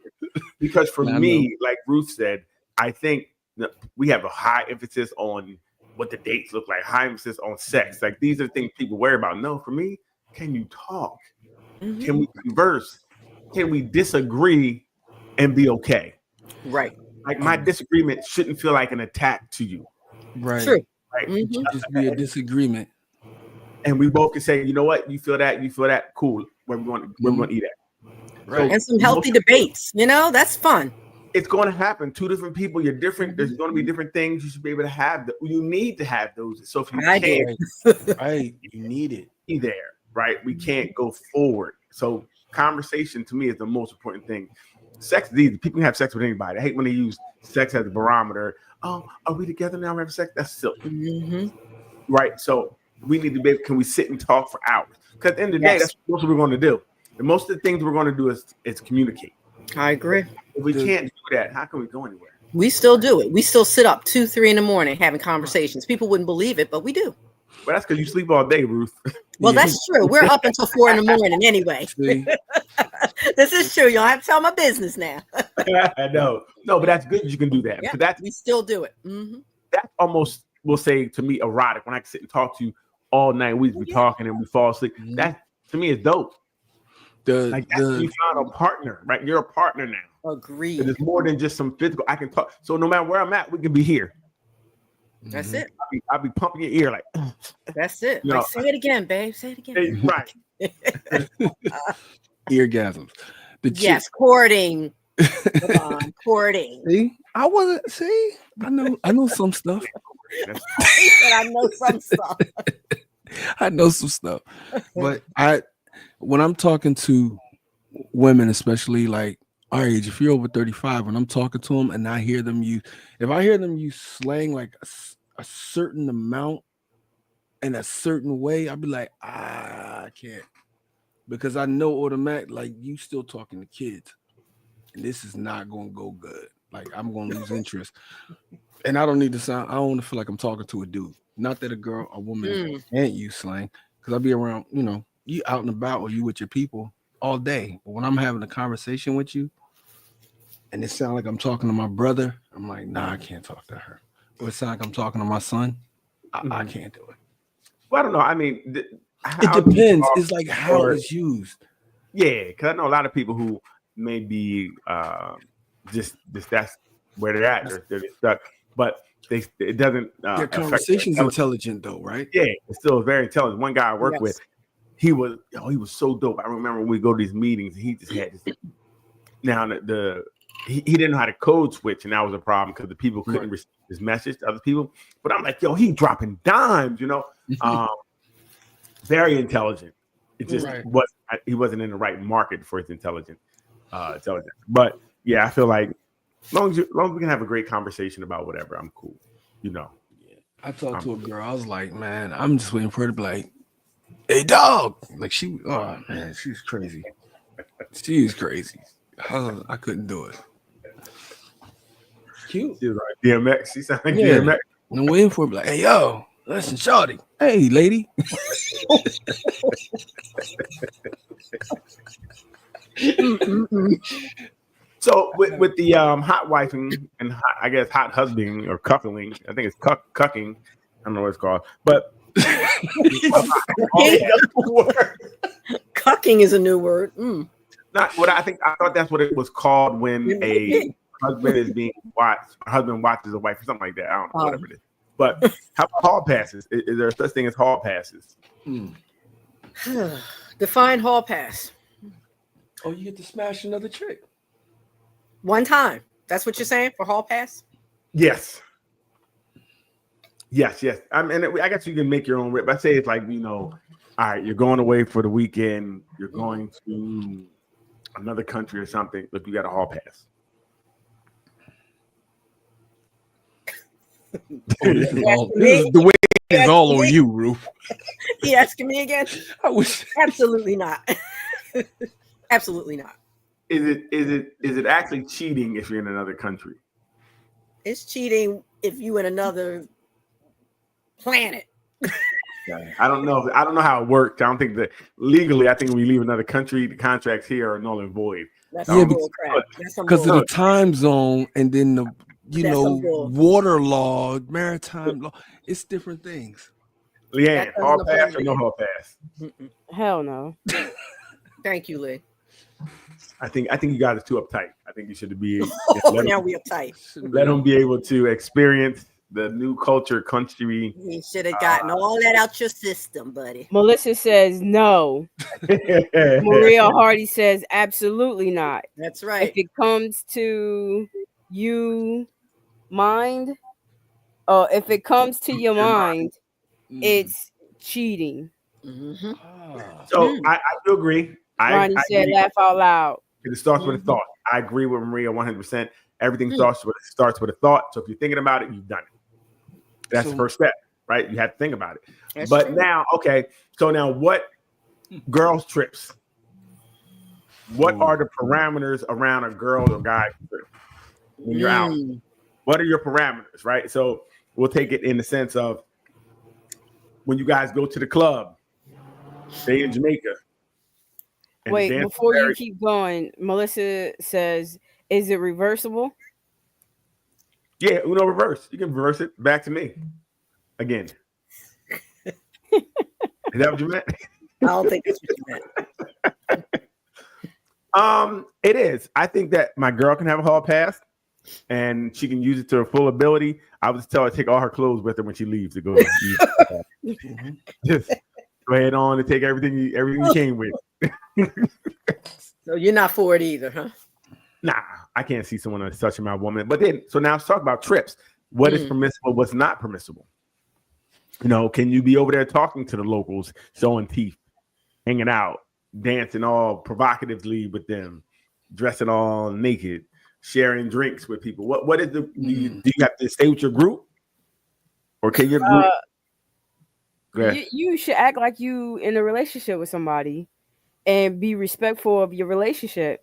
Because for I know. me, like Ruth said, I think that we have a high emphasis on what the dates look like, high emphasis on sex. Like these are things people worry about. No, for me, can you talk? Mhm. Can we converse? Can we disagree and be okay? Right. Like my disagreement shouldn't feel like an attack to you, Right. True. right? Mhm. Just be a disagreement. And we both can say, you know what, you feel that, cool. Where we going to eat at? Right. And some healthy debates. That's fun. It's going to happen. Two different people, you're different. There's going to be different things you should be able to have. You need to have those. So if you I can't did. Right. You need it. be there, right? We can't go forward. So conversation to me is the most important thing. Sex is easy. People can have sex with anybody. I hate when they use sex as a barometer. Oh, are we together now? We have sex? That's silly, Mhm. right? So we need to be. Can we sit and talk for hours? Because at the end of the day, Yes. that's what we're going to do. And most of the things we're going to do is communicate. I agree. If we can't do that, how can we go anywhere? We still do it. We still sit up 2, 3 in the morning having conversations. People wouldn't believe it, but we do. Well, that's because you sleep all day, Ruth. Well, Yeah. that's true. We're up until 4 in the morning anyway. See? This is true. You don't have to tell my business now. I know. No, but that's good. You can do that. Yeah, But that's we still do it. Mhm. almost, we'll say to me, erotic. When I can sit and talk to you all night, we be talking and we fall asleep. Mhm. That to me is dope. Like that's when you find a partner, right? You're a partner now. Agreed. It's more than just some physical. I can talk. So no matter where I'm at, we can be here. That's Mhm. it. I'll be pumping your ear like, That's it. No. Like, say it again, babe. Say it again. hey, right. Eargasms. The Yes, courting. Come on, courting. See, I wasn't. See, I know some stuff. He said, I know some stuff. I know some stuff, but when I'm talking to women, especially like our age, if you're over 35, when I'm talking to them and I hear them use slang like a certain amount in a certain way, I'll be like, I can't, because I know automatic, like you still talking to kids, and this is not going to go good. Like I'm going to lose interest, and I don't need to sound. I don't want to feel like I'm talking to a dude. Not that a woman can't use slang, because I'll be around, you out and about or you with your people all day. But when I'm having a conversation with you and it sounds like I'm talking to my brother, I'm like, nah, I can't talk to her. Or it sounds like I'm talking to my son, I can't do it. Well, I don't know. I mean, It depends. It's like how it's used. Yeah, because I know a lot of people who may be just that's where they're at. They're stuck, but it doesn't. Their conversation's intelligent though, right? Yeah, it's still very intelligent. One guy I work Yes. with, he was so dope. I remember when we go to these meetings, he just had this. Now he didn't know how to code switch, and that was a problem because the people couldn't receive his message to other people. But I'm like, yo, he dropping dimes, very intelligent. It just he wasn't in the right market for his intelligence. But yeah, I feel like as long as we can have a great conversation about whatever, I'm cool. I talked to a girl. I was like, man, I'm just waiting for her to be like, hey, dog. Like oh man, she's crazy. She is crazy. I couldn't do it. Cute. She was like DMX. She sounded like Yeah. DMX. And I'm waiting for her to be like, hey, yo, listen, shawty. Hey, lady. So with the hot wifing and hot husbanding or coupling, I think it's cucking. I don't know what it's called, but Cucking is a new word. not what I thought that's what it was called when a husband is being watched. A husband watches a wife or something like that. I don't know, whatever it is. But how about hall passes? Is there such thing as hall passes? Define hall pass. Oh, you get to smash another chick. One time. That's what you're saying for hall pass? Yes. I mean, I guess you can make your own rip. I say it's like, all right, you're going away for the weekend. You're going to another country or something. Look, you got a hall pass. This is the way it's all on you, Roof. You asking me again? I wish. Absolutely not. Absolutely not. Is it actually cheating if you're in another country? It's cheating if you in another planet. I don't know how it works. I don't think that legally. I think when we leave another country, the contracts here are null and void. That's Yeah, some bull crap. Because of the time zone and then the That's some bull. water law, maritime law, it's different things. Leanne, That hall doesn't pass apply or no hall pass? Hell no. Thank you, Lee. I think you guys are too uptight. I think you should be Now we uptight. let them be able to experience the new culture, country. You should have gotten all that out your system, buddy. Melissa says no. Maria Hardy says absolutely not. That's right. If it comes to you mind, if it comes to your mind, it's cheating. Mm-hmm. So I do agree. Ronnie I said agree. laugh out loud. It starts with a thought. I agree with Maria 100%. Everything starts with a thought. So if you're thinking about it, you've done it. That's the first step, right? You have to think about it. That's but true. now, okay. So now, what girls trips? What are the parameters around a girl or guy trip when you're out? What are your parameters, right? So we'll take it in the sense of when you guys go to the club, stay in Jamaica. and Wait, dance before you very- keep going, Melissa says, is it reversible? Yeah, Uno reverse. You can reverse it back to me again. Is that what you meant? I don't think that's what you meant. It is. I think that my girl can have a hall pass and she can use it to her full ability. I would just tell her to take all her clothes with her when she leaves to go. Just go ahead on and take everything you came with. So you're not for it either, huh? Nah, I can't see someone that's touching my woman. But then, so now let's talk about trips. What is permissible? What's not permissible? You know, can you be over there talking to the locals, showing teeth, hanging out, dancing all provocatively with them, dressing all naked, sharing drinks with people? What is the? Do you have to stay with your group, or can your group? Go ahead. You should act like you in a relationship with somebody and be respectful of your relationship.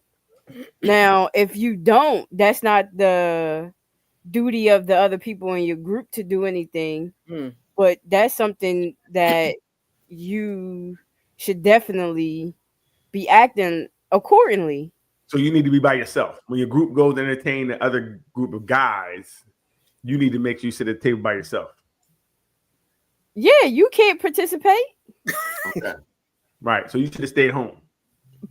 Now, if you don't, that's not the duty of the other people in your group to do anything. But that's something that you should definitely be acting accordingly. So you need to be by yourself. When your group goes to entertain the other group of guys, you need to make sure you sit at the table by yourself. Yeah, you can't participate. Okay. Right. So you should have stayed home.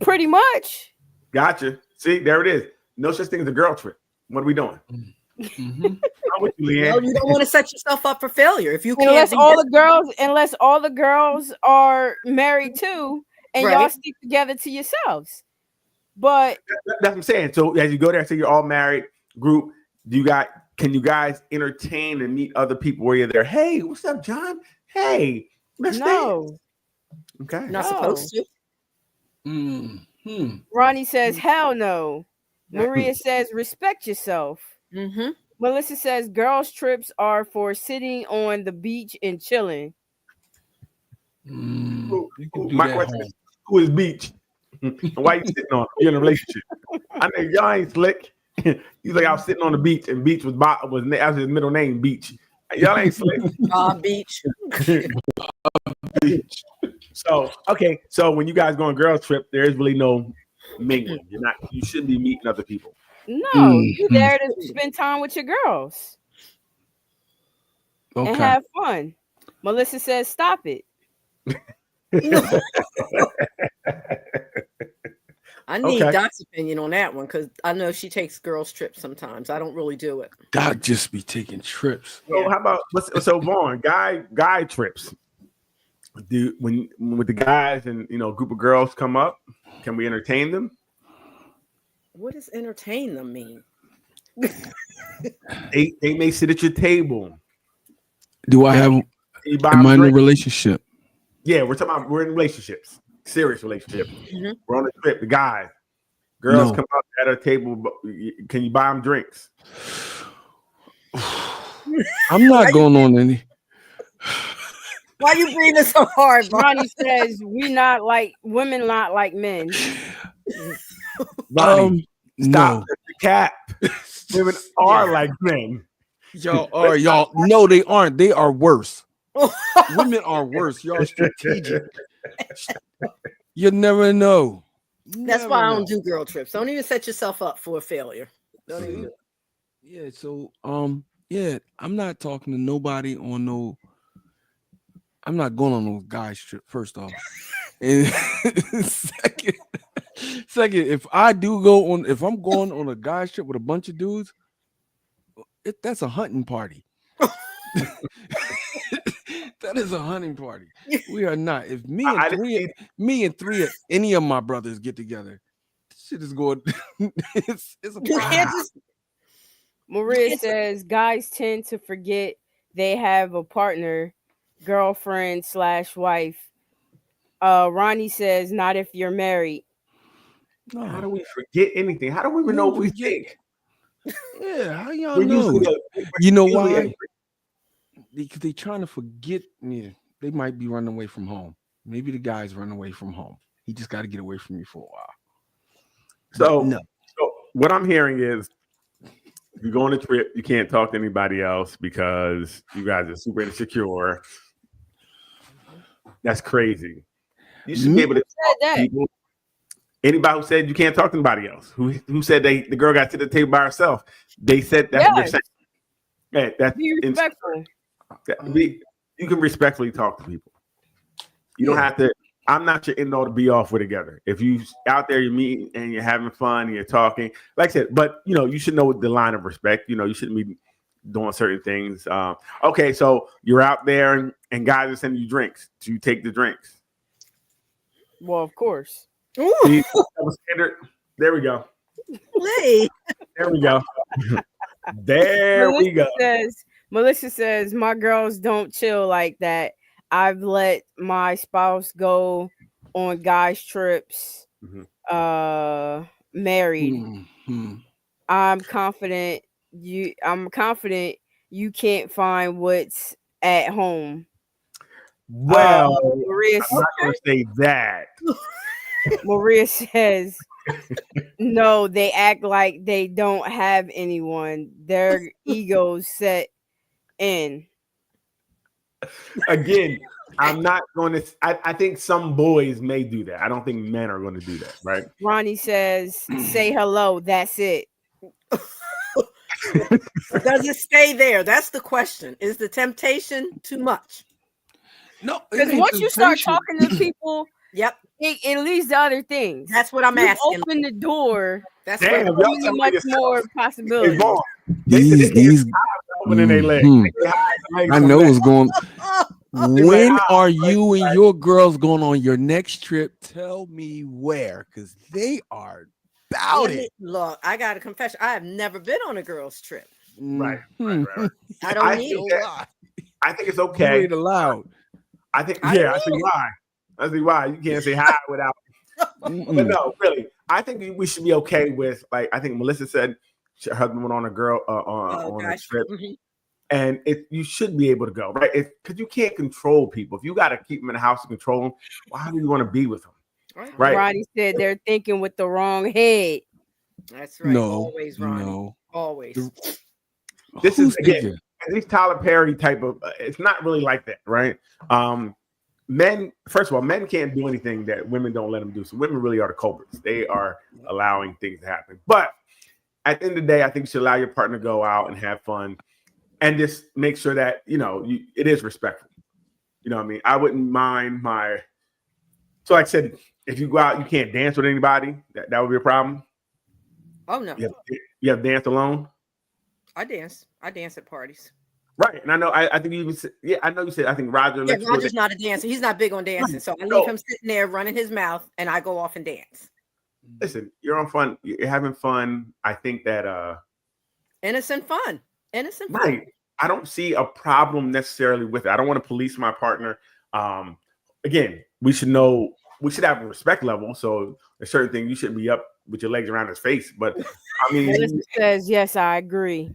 Pretty much. Gotcha. See, there it is. No such thing as a girl trip. What are we doing? Mhm. I'm with you, Well, Leanne. you don't want to set yourself up for failure if you can't. Unless be all the girls are married too, and y'all Right. stick together to yourselves. But That's what I'm saying. So as you go there, say you're all married group, can you guys entertain and meet other people where you're there? Hey, what's up, John? Hey, let's dance. no. Okay. Not No. supposed to. Mhm. Ronnie says, hell no. Right. Maria says, respect yourself. Mm-hmm. Melissa says, girls' trips are for sitting on the beach and chilling. You can do My that question home. is, who is Beach? And why you sitting on him? You're in a relationship. I know y'all ain't slick. He's like, I was sitting on the beach, and Beach was his middle name, Beach. Y'all ain't slick. Beach. Beach. So okay, so when you guys go on girls trip, there is really no mingling. You shouldn't be meeting other people. No, you're there to spend time with your girls and Okay. have fun. Melissa says, stop it. I need Okay. Doc's opinion on that one because I know she takes girls trips sometimes. I don't really do it. Doc just be taking trips. So how about Vaughn, guy trips? When with the guys and group of girls come up, can we entertain them? What does entertain them mean? They may sit at your table. Do I have? You buy Am them I in a drinks. relationship? Yeah, we're in relationships, serious relationships. Mhm. We're on a trip. The guys, girls No. come up at our table. But can you buy them drinks? I'm not going on any. Why you breathing so hard, Vaughn? Ronnie says, women not like men. Ronnie, stop No. the cap. Women are like men. Y'all. No, they aren't. They are worse. Women are worse. Y'all strategic. You never know. That's why I don't do girl trips. Don't even set yourself up for a failure. Don't even do it. Yeah. So yeah, I'm not talking to nobody on no. I'm not going on no guys trip. First off, and second, if I'm going on a guys trip with a bunch of dudes, that's a hunting party. That is a hunting party. We are not. If me and three of any of my brothers get together, this shit is going. it's a You party. can't just Maria says, guys tend to forget they have a partner, girlfriend / wife. Ronnie says, not if you're married. No. How do we forget anything? How do we even know what we think? Yeah, how y'all We're know? usually You know usually why? Because they trying to forget me. They might be running away from home. Maybe the guy's running away from home. He just got to get away from you for a while. So, No. so what I'm hearing is you go on a trip, you can't talk to anybody else because you guys are super insecure. That's crazy. You should be able to talk to people. Anybody who said you can't talk to anybody else, who said the girl got to the table by herself, they said that's what they're saying. Yeah, that's Be respectful. You can respectfully talk to people. You don't have to. I'm not your end all to be off with together. If you out there, you're meeting and you're having fun and you're talking, like I said, but you should know the line of respect. You shouldn't be doing certain things. Okay, so you're out there and guys are sending you drinks. Do you take the drinks? Well, of course. See, that was standard. There we go. Hey. There we go. There we go. Melissa says, my girls don't chill like that. I've let my spouse go on guys trips, married. Mm-hmm. I'm confident you can't find what's at home. Well, Maria, I'm not going to say that. Maria says, no, they act like they don't have anyone. Their egos set in. Again, I'm not going to. I think some boys may do that. I don't think men are going to do that, right? Ronnie says, say hello. That's it. Does it stay there? That's the question. Is the temptation too much? No, Because once you start talking to people Yep. It leads to other things. That's what I'm You asking. open the door. That's Damn, what y'all So tell me much this more house. Hey, possibilities. Vaughn, they said they These opening their legs. mhm. They hide the legs I from know that. what's going. They like, When ah, are you and your girls going on your next trip? Tell me where, because they are about Let me, it. look, I got a confession. I have never been on a girls' trip. right. Mhm. I don't I need think it. that, I think it's You okay. ain't allowed. I think, I yeah, I need see it. why. I see why you can't say hi without. But Mm-mm. no, really, I think we should be okay with, like, I think Melissa said her husband went on a girl Oh on a gosh. trip, Mhm. and you should be able to go, right? Because you can't control people. If you got to keep them in the house to control them, why do you want to be with them? Right. Right. Ronnie said they're thinking with the wrong head. That's right. No, Always, Ronnie. no. Always. This Who's is again thinking? these Tyler Perry type of. It's not really like that, right? Men, first of all, men can't do anything that women don't let them do. So women really are the culprits. They are allowing things to happen. But at the end of the day, I think you should allow your partner to go out and have fun, and just make sure that it is respectful. You know what I mean? I wouldn't mind my. So like I said, if you go out, you can't dance with anybody. That would be a problem. Oh no. You have dance alone. I dance. I dance at parties. Right, and I know. I think you even said, yeah. I know you said. I think Roger. Yeah, Let you go Roger's not a dancer. He's not big on dancing. So I leave No. him sitting there running his mouth and I go off and dance. Listen, you're on fun. You're having fun. I think that Innocent fun. Innocent fun. right. I don't see a problem necessarily with it. I don't want to police my partner. Again, we should know. We should have a respect level. So a certain thing, you shouldn't be up with your legs around his face. But I mean, Melissa says, yes, I agree.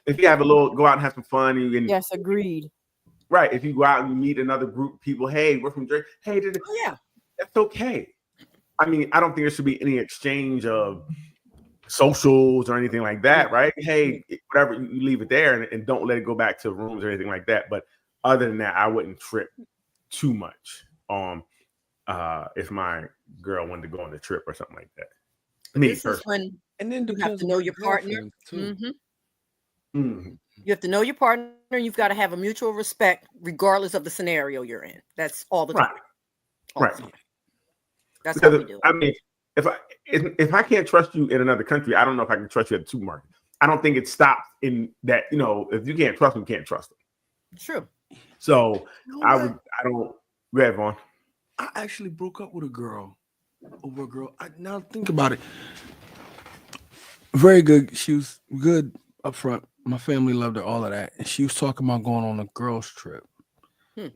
if you have go out and have some fun, you can. Yes, agreed. Right. If you go out and you meet another group of people, hey, we're from Jersey. Hey, Oh, yeah. that's okay. I mean, I don't think there should be any exchange of socials or anything like that, right? Hey, whatever, you leave it there and don't let it go back to rooms or anything like that. But other than that, I wouldn't trip too much if my girl wanted to go on a trip or something like that. This is when And then you have to know your partner. Mhm. Mm-hmm. You have to know your partner. You've got to have a mutual respect, regardless of the scenario you're in. That's all the time. Right. All the Right. time. That's how we do it. I mean, if I can't trust you in another country, I don't know if I can trust you at the supermarket. I don't think it stops in that. If you can't trust them, you can't trust them. True. So You know I what? would. I don't. Go ahead, Vaughn. I actually broke up with a girl over a girl. Now think about it. Very good. She was good up front. My family loved her, all of that. And she was talking about going on a girls' trip.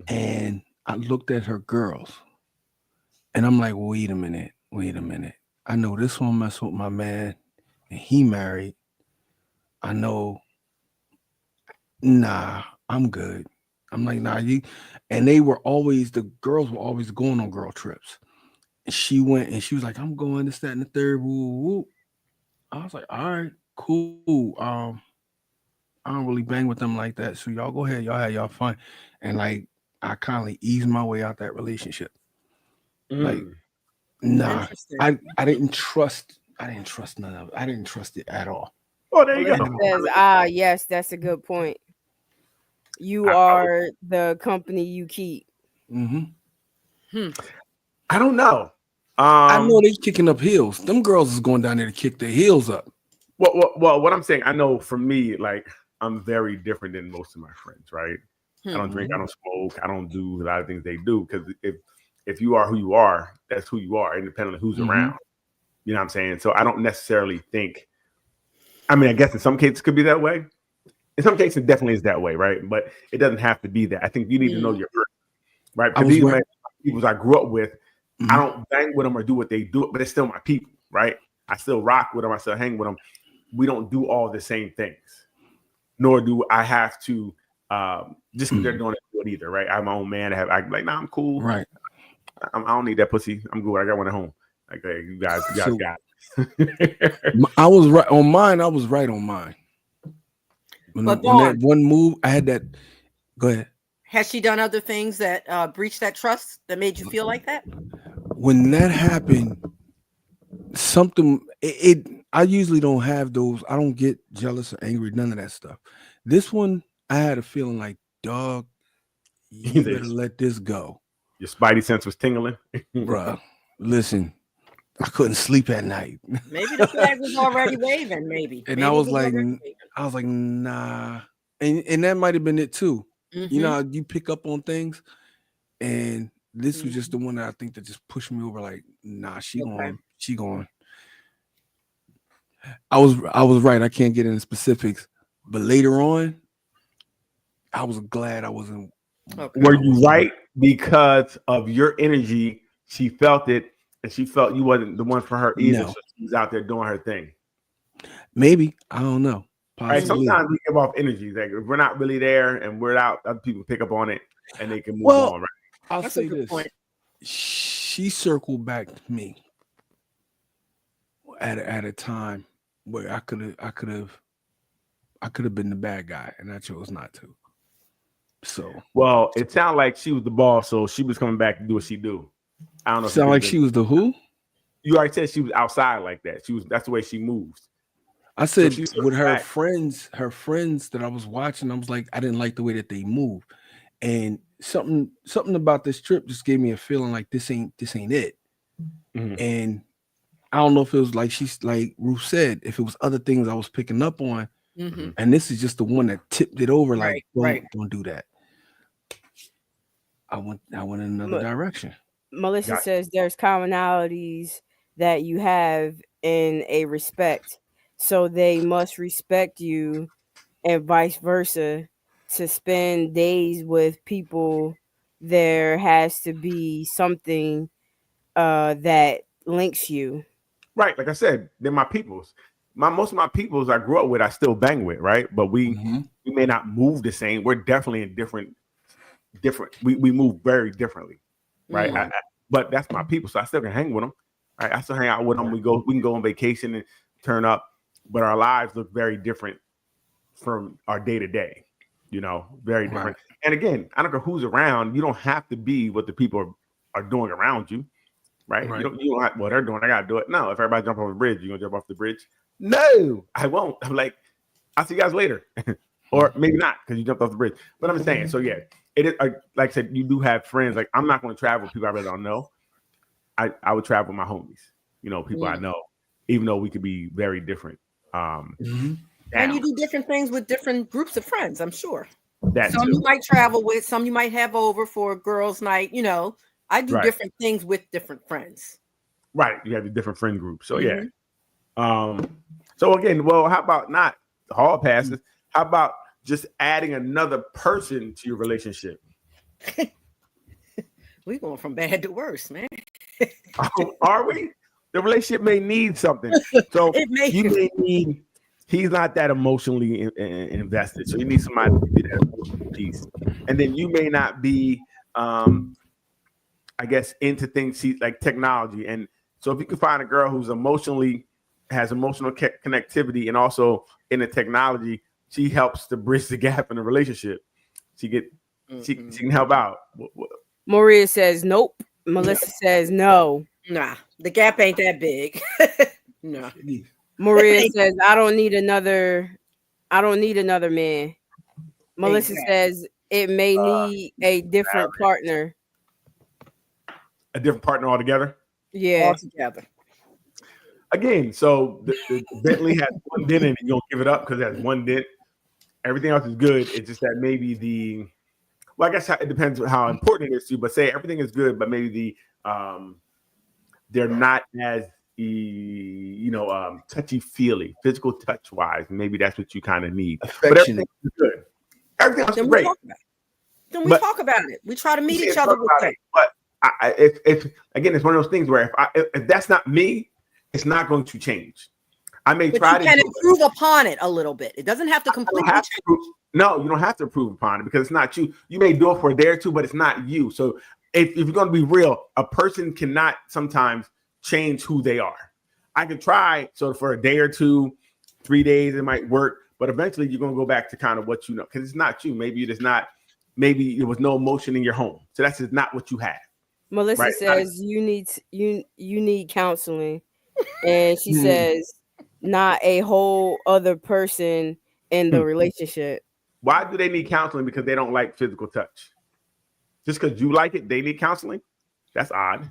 And I looked at her girls. And I'm like, wait a minute. I know this one mess with my man. And he married. I know. Nah, I'm good. I'm like, nah, you. And the girls were always going on girl trips. And she went and she was like, I'm going this, that, and the third. Woo, woo. I was like, all right, cool. I don't really bang with them like that. So y'all go ahead, y'all have y'all fun. And like I kind of eased my way out that relationship. Like, nah, Interesting. I didn't trust none of it. I didn't trust it at all. Oh, there you Melissa go. says, yes, that's a good point. You are the company you keep. Mm-hmm. I don't know. I know they kicking up heels. Them girls is going down there to kick their heels up. Well, what I'm saying, I know for me, like I'm very different than most of my friends, right? I don't drink, I don't smoke, I don't do a lot of things they do. Because if you are who you are, that's who you are, independent of who's around. You know what I'm saying? So I don't necessarily think. I mean, I guess in some cases it could be that way. In some cases, it definitely is that way, right? But it doesn't have to be that. I think you need to know your person, right? Because these people I grew up with, I don't bang with them or do what they do, but it's still my people, right? I still rock with them. I still hang with them. We don't do all the same things, nor do I have to just because they're doing it either, right? I'm my own man. I'm like, nah, I'm cool. Right. I don't need that pussy. I'm good. I got one at home. Like, hey, you guys got it. I was right on mine. I was right on mine. When that one move, I had that. Go ahead. Has she done other things that breached that trust that made you feel like that? When that happened, I usually don't have those. I don't get jealous or angry, none of that stuff. This one, I had a feeling like, dog, you better let this go. Your spidey sense was tingling. Bruh, listen, I couldn't sleep at night. Maybe the flag was already waving. Maybe. And Maybe I it was like, already waving. nah. And that might have been it too. You know, Mhm. how you pick up on things, and this was just Mm-hmm. the one that I think that just pushed me over. Like, nah, she Okay. going. I was right. I can't get into specifics, but later on, I was glad I wasn't. Okay. Were you right because of your energy? She felt it, and she felt you wasn't the one for her either. No. So she was out there doing her thing. Maybe, I don't know. Right? Possibly. Sometimes we give off energy. Like if we're not really there and we're out, other people pick up on it and they can move Well, on. Right? I'll That's a say good this: point. she circled back to me at a time where I could have been the bad guy, and I chose not to. So Well, it sounded like she was the boss, so she was coming back to do what she do. I don't know. sound like she was the who? You already said she was outside like that. That's the way she moves. I said she with her back. friends that I was watching, I was like, I didn't like the way that they move. And something about this trip just gave me a feeling like this ain't it. Mhm. And I don't know if it was like she's like Ruth said, if it was other things I was picking up on, Mm-hmm. and this is just the one that tipped it over. Like, Right. don't do that. I went in another direction. Melissa Gotcha. says there's commonalities that you have in a respect, so they must respect you, and vice versa. To spend days with people, there has to be something that links you. Right, like I said, they're my peoples. Most of my peoples I grew up with, I still bang with, right? But we may not move the same. We're definitely in different. We move very differently, right? Mhm. But that's my people, so I still can hang with them. Right, I still hang out with them. We can go on vacation and turn up, but our lives look very different from our day to day. You know, very different. Right. And again, I don't care who's around. You don't have to be what the people are doing around you. Right? Right. You don't have what they're doing. I gotta do it. No, if everybody jump off the bridge, you gonna jump off the bridge? No, I won't. I'm like, I'll see you guys later. Or maybe not because you jumped off the bridge. But I'm saying, so yeah, it is like I said, you do have friends. Like I'm not going to travel with people I really don't know. I would travel with my homies, you know, people I know, even though we could be very different. And you do different things with different groups of friends, I'm sure. Some you might travel with, some you might have over for a girls' night. You know, I do different things with different friends. Right. You have the different friend groups. So yeah. So again, well, how about not hall passes? How about just adding another person to your relationship? We're going from bad to worse, man. Are we? The relationship may need something. So you may need. He's not that emotionally invested, so you need somebody to be that emotional piece. And then you may not be, I guess, into things like technology. And so if you can find a girl who's has emotional connectivity and also in the technology, she helps to bridge the gap in the relationship. She can help out. Maria says nope. Melissa says no. Nah, the gap ain't that big. No. Maria says I don't need another man. Melissa says it may need a different partner. A different partner altogether? Yeah. Altogether. Again, so the Bentley has one dent in it. You don't give it up because it has one dent. Everything else is good. It's just that maybe I guess it depends on how important it is to you, but say everything is good, but maybe they're not as touchy-feely, physical touch-wise. Maybe that's what you kind of need. But everything is good. Everything else is great. Then we talk about it. We try to meet each other with that. But it's one of those things where if that's not me, it's not going to change. I may try to improve upon it a little bit. It doesn't have to completely change. No, you don't have to improve upon it because it's not you. You may do it for a day or two, but it's not you. So if you're going to be real, a person cannot sometimes change who they are. I can try. So for a day or two, 3 days, it might work. But eventually you're going to go back to kind of what you know because it's not you. Maybe maybe there was no emotion in your home. So that's just not what you have. Melissa says you need counseling. And she says not a whole other person in the relationship. Why do they need counseling? Because they don't like physical touch. Just because you like it, they need counseling. That's odd.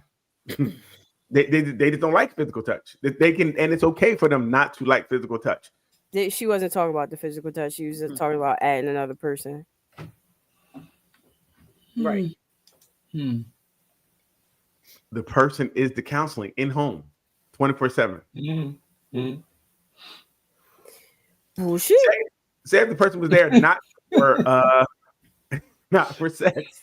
they just don't like physical touch. They can, and it's okay for them not to like physical touch. She wasn't talking about the physical touch. She was just talking about adding another person. Right. Hmm. The person is the counseling in home, 24/7. Mm-hmm. Bullshit. Say if the person was there not for sex.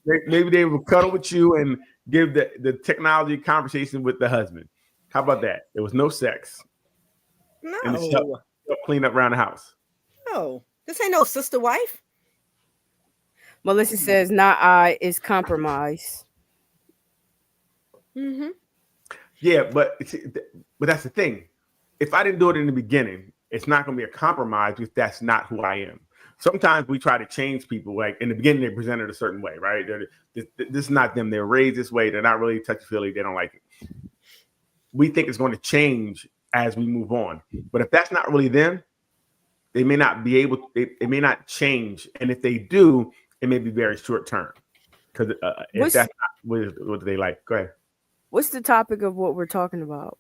Maybe they would cuddle with you and give the technology conversation with the husband. How about that? There was no sex. And No. clean up around the house. No. This ain't no sister wife. Melissa says, "Not I, is compromise." Mm-hmm. Yeah, but that's the thing. If I didn't do it in the beginning, it's not going to be a compromise if that's not who I am. Sometimes we try to change people. Like in the beginning, they presented a certain way, right? This is not them. They're raised this way. They're not really touchy-feely. They don't like it. We think it's going to change as we move on. But if that's not really them, they may not be able to, it may not change. And if they do, it may be very short term. Because if that's not what they like. Go ahead. What's the topic of what we're talking about?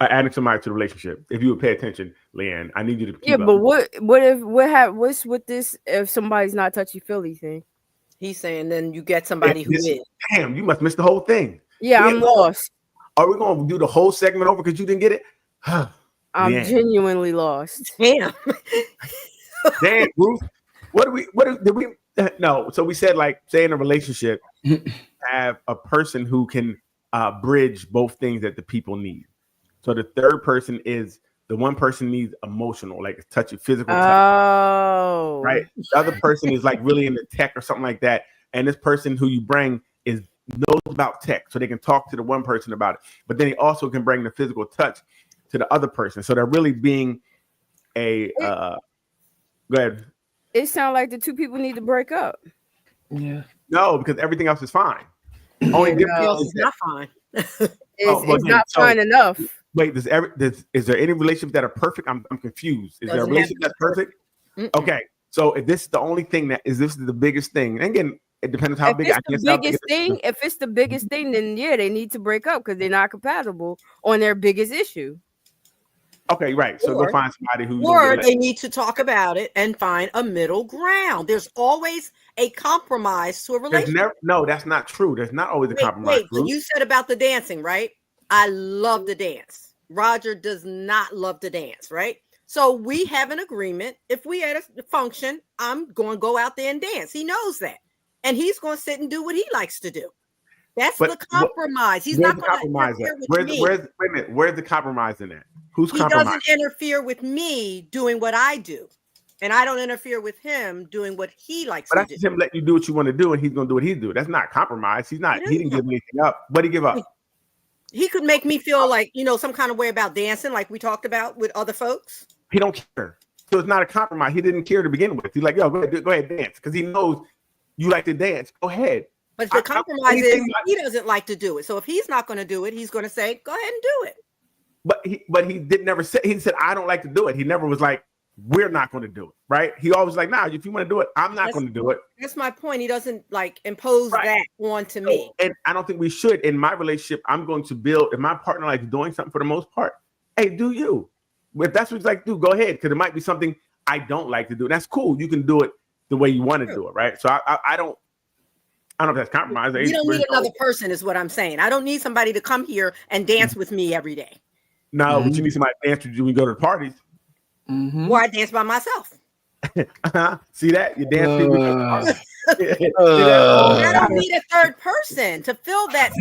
Adding somebody to the relationship. If you would pay attention, Leanne, I need you to keep Yeah, up. but what's with this if somebody's not touchy-feely thing? He's saying then you get somebody who is. Damn, you must miss the whole thing. Yeah, I'm lost. Are we going to do the whole segment over because you didn't get it? I'm Leanne. genuinely lost. Damn. Damn, Ruth. No, so we said, like, say in a relationship, have a person who can bridge both things that the people need. So the third person is the one person needs emotional, like touchy, physical touch. Oh, Right. The other person is like really into tech or something like that. And this person who you bring knows about tech, so they can talk to the one person about it. But then he also can bring the physical touch to the other person. So they're really being a go ahead. It sounds like the two people need to break up. Yeah. No, because everything else is fine. Only difference Else is is not fine. It's not fine enough. Wait, is there any relationships that are perfect? I'm confused. Is there a Doesn't relationship that's perfect? Mm-mm. Okay, so if this is the only thing this is the biggest thing, and again, it depends how If big. it's the biggest thing, then yeah, they need to break up because they're not compatible on their biggest issue. Okay, right. So Or- go find somebody who. Or they need to talk about it and find a middle ground. There's always a compromise to a relationship. No, that's not true. There's not always a compromise. Wait, so you said about the dancing, right? I love to dance. Roger does not love to dance, right? So we have an agreement. If we at a function, I'm going to go out there and dance. He knows that. And he's going to sit and do what he likes to do. That's the compromise. He's not going to interfere with me. Wait a minute. Where's the compromise in that? Who's He compromising? doesn't interfere with me doing what I do. And I don't interfere with him doing what he likes But to that's do. just him letting you do what you want to do, and he's going to do what he do. That's not compromise. He didn't give anything up. What did he give up? He could make me feel like, some kind of way about dancing, like we talked about with other folks. He don't care. So it's not a compromise. He didn't care to begin with. He's like, yo, go ahead, dance. Because he knows you like to dance. Go ahead. But the compromise is he doesn't like to do it. So if he's not going to do it, he's going to say, go ahead and do it. But he did never say, he said, I don't like to do it. He never was like, we're not going to do it. Right. He always like, nah, if you want to do it, I'm not going to do it. That's my point. He doesn't like impose that onto me. And I don't think we should. In my relationship, I'm going to build, if my partner likes doing something for the most part, hey, do you? If that's what you like to do, go ahead. Because it might be something I don't like to do. That's cool. You can do it the way you want to do it. Right. So I don't know if that's compromise. You don't need another person is what I'm saying. I don't need somebody to come here and dance with me every day. No, but you need somebody to dance with you when you go to the parties. Mm-hmm. Or I dance by myself. See that? You dance I don't need a third person to fill that.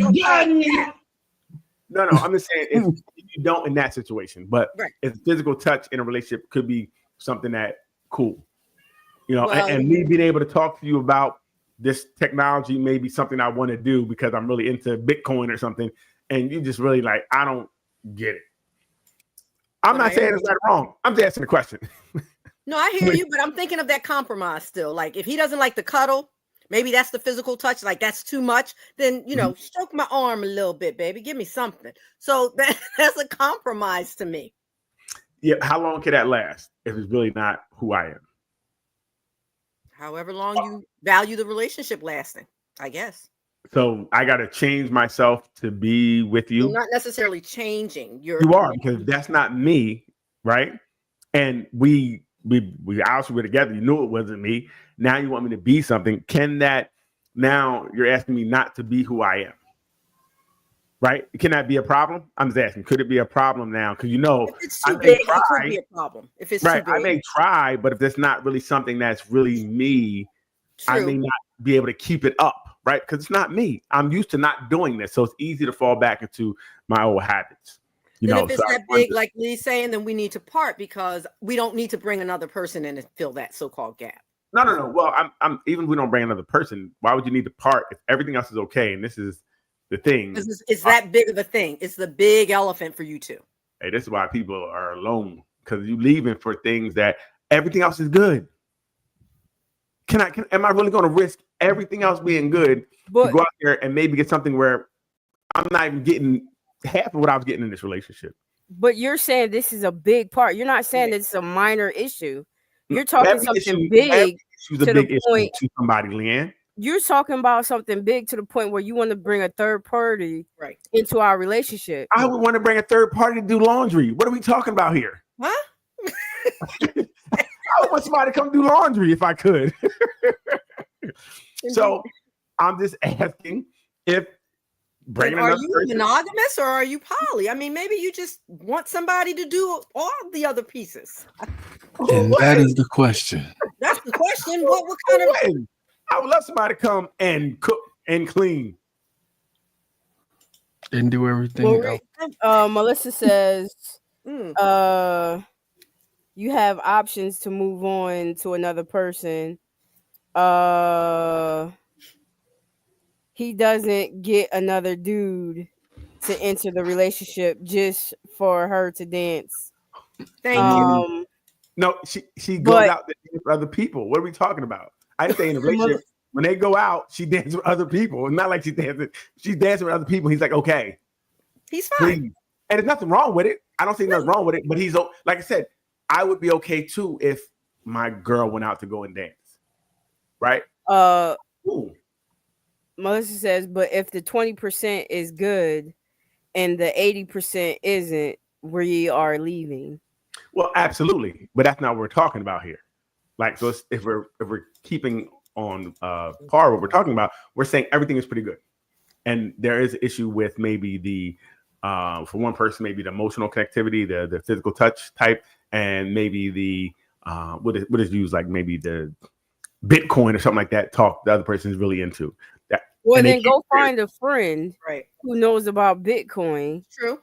No, I'm just saying if you don't in that situation, but if physical touch in a relationship could be something that cool, and me being able to talk to you about this technology may be something I want to do because I'm really into Bitcoin or something, and you just really like, I don't get it. I'm not saying it's right or wrong. I'm just asking a question. No, I hear you, but I'm thinking of that compromise still. Like if he doesn't like the cuddle, maybe that's the physical touch. Like that's too much. Then, stroke my arm a little bit, baby. Give me something. So that's a compromise to me. Yeah. How long can that last if it's really not who I am? however long you value the relationship lasting, I guess. So I got to change myself to be with you. You're not necessarily changing. You are, because that's not me, right? And we obviously were together. You knew it wasn't me. Now you want me to be something. Can that? Now you're asking me not to be who I am, right? Can that be a problem? I'm just asking. Could it be a problem now? Because if it's too big, it could be a problem. If it's right, too big, I may try, but if it's not really something that's really me, I may not be able to keep it up. Right, because it's not me. I'm used to not doing this, so it's easy to fall back into my old habits. You know, if it's that big, like Lee's saying, then we need to part because we don't need to bring another person in and fill that so-called gap. No. Well, I'm even if we don't bring another person, why would you need to part if everything else is okay? And this is the thing. It's that big of a thing. It's the big elephant for you two. Hey, this is why people are alone, because you leaving for things that everything else is good. Am I really going to risk everything else being good to go out there and maybe get something where I'm not even getting half of what I was getting in this relationship? But you're saying this is a big part. You're not saying it's a minor issue. You're talking something big to the point to somebody, Leanne. You're talking about something big to the point where you want to bring a third party into our relationship. I would want to bring a third party to do laundry. What are we talking about here? Huh? I would want somebody to come do laundry if I could. So I'm just asking if bringing are you monogamous or are you poly? I mean, maybe you just want somebody to do all the other pieces. And that is the question. That's the question. What kind of? I would love somebody to come and cook and clean and do everything else. Melissa says, you have options to move on to another person. He doesn't get another dude to enter the relationship just for her to dance. Thank you. No, she goes out to dance with other people. What are we talking about? I didn't say in a relationship. When they go out, she dances with other people. It's not like she's dancing with other people. He's like, okay, he's fine, please. And there's nothing wrong with it. I don't see nothing wrong with it. But he's like I said, I would be okay too if my girl went out to go and dance. Right? Melissa says, but if the 20% is good and the 80% isn't, we are leaving. Well, absolutely, but that's not what we're talking about here. Like, so if we're keeping on par what we're talking about, we're saying everything is pretty good, and there is an issue with maybe the for one person, maybe the emotional connectivity, the physical touch type, and maybe the what is used like maybe the Bitcoin or something like that. Talk the other person is really into that. Well, then go find a friend who knows about Bitcoin. True.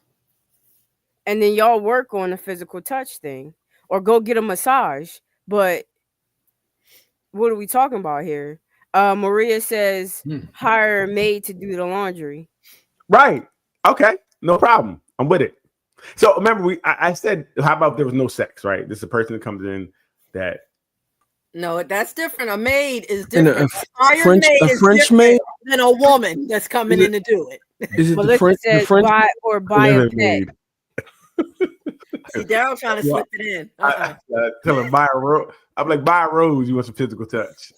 And then y'all work on the physical touch thing, or go get a massage. But what are we talking about here? Maria says hire a maid to do the laundry. Right. Okay. No problem. I'm with it. So remember, I said, how about if there was no sex? Right. This is a person that comes in that. No, that's different. A maid is different. A French maid than a woman that's coming in to do it. Is it Melissa the French buy a pet? See, Daryl trying to slip it in. Tell him buy a rose. I'm like, buy a rose. You want some physical touch?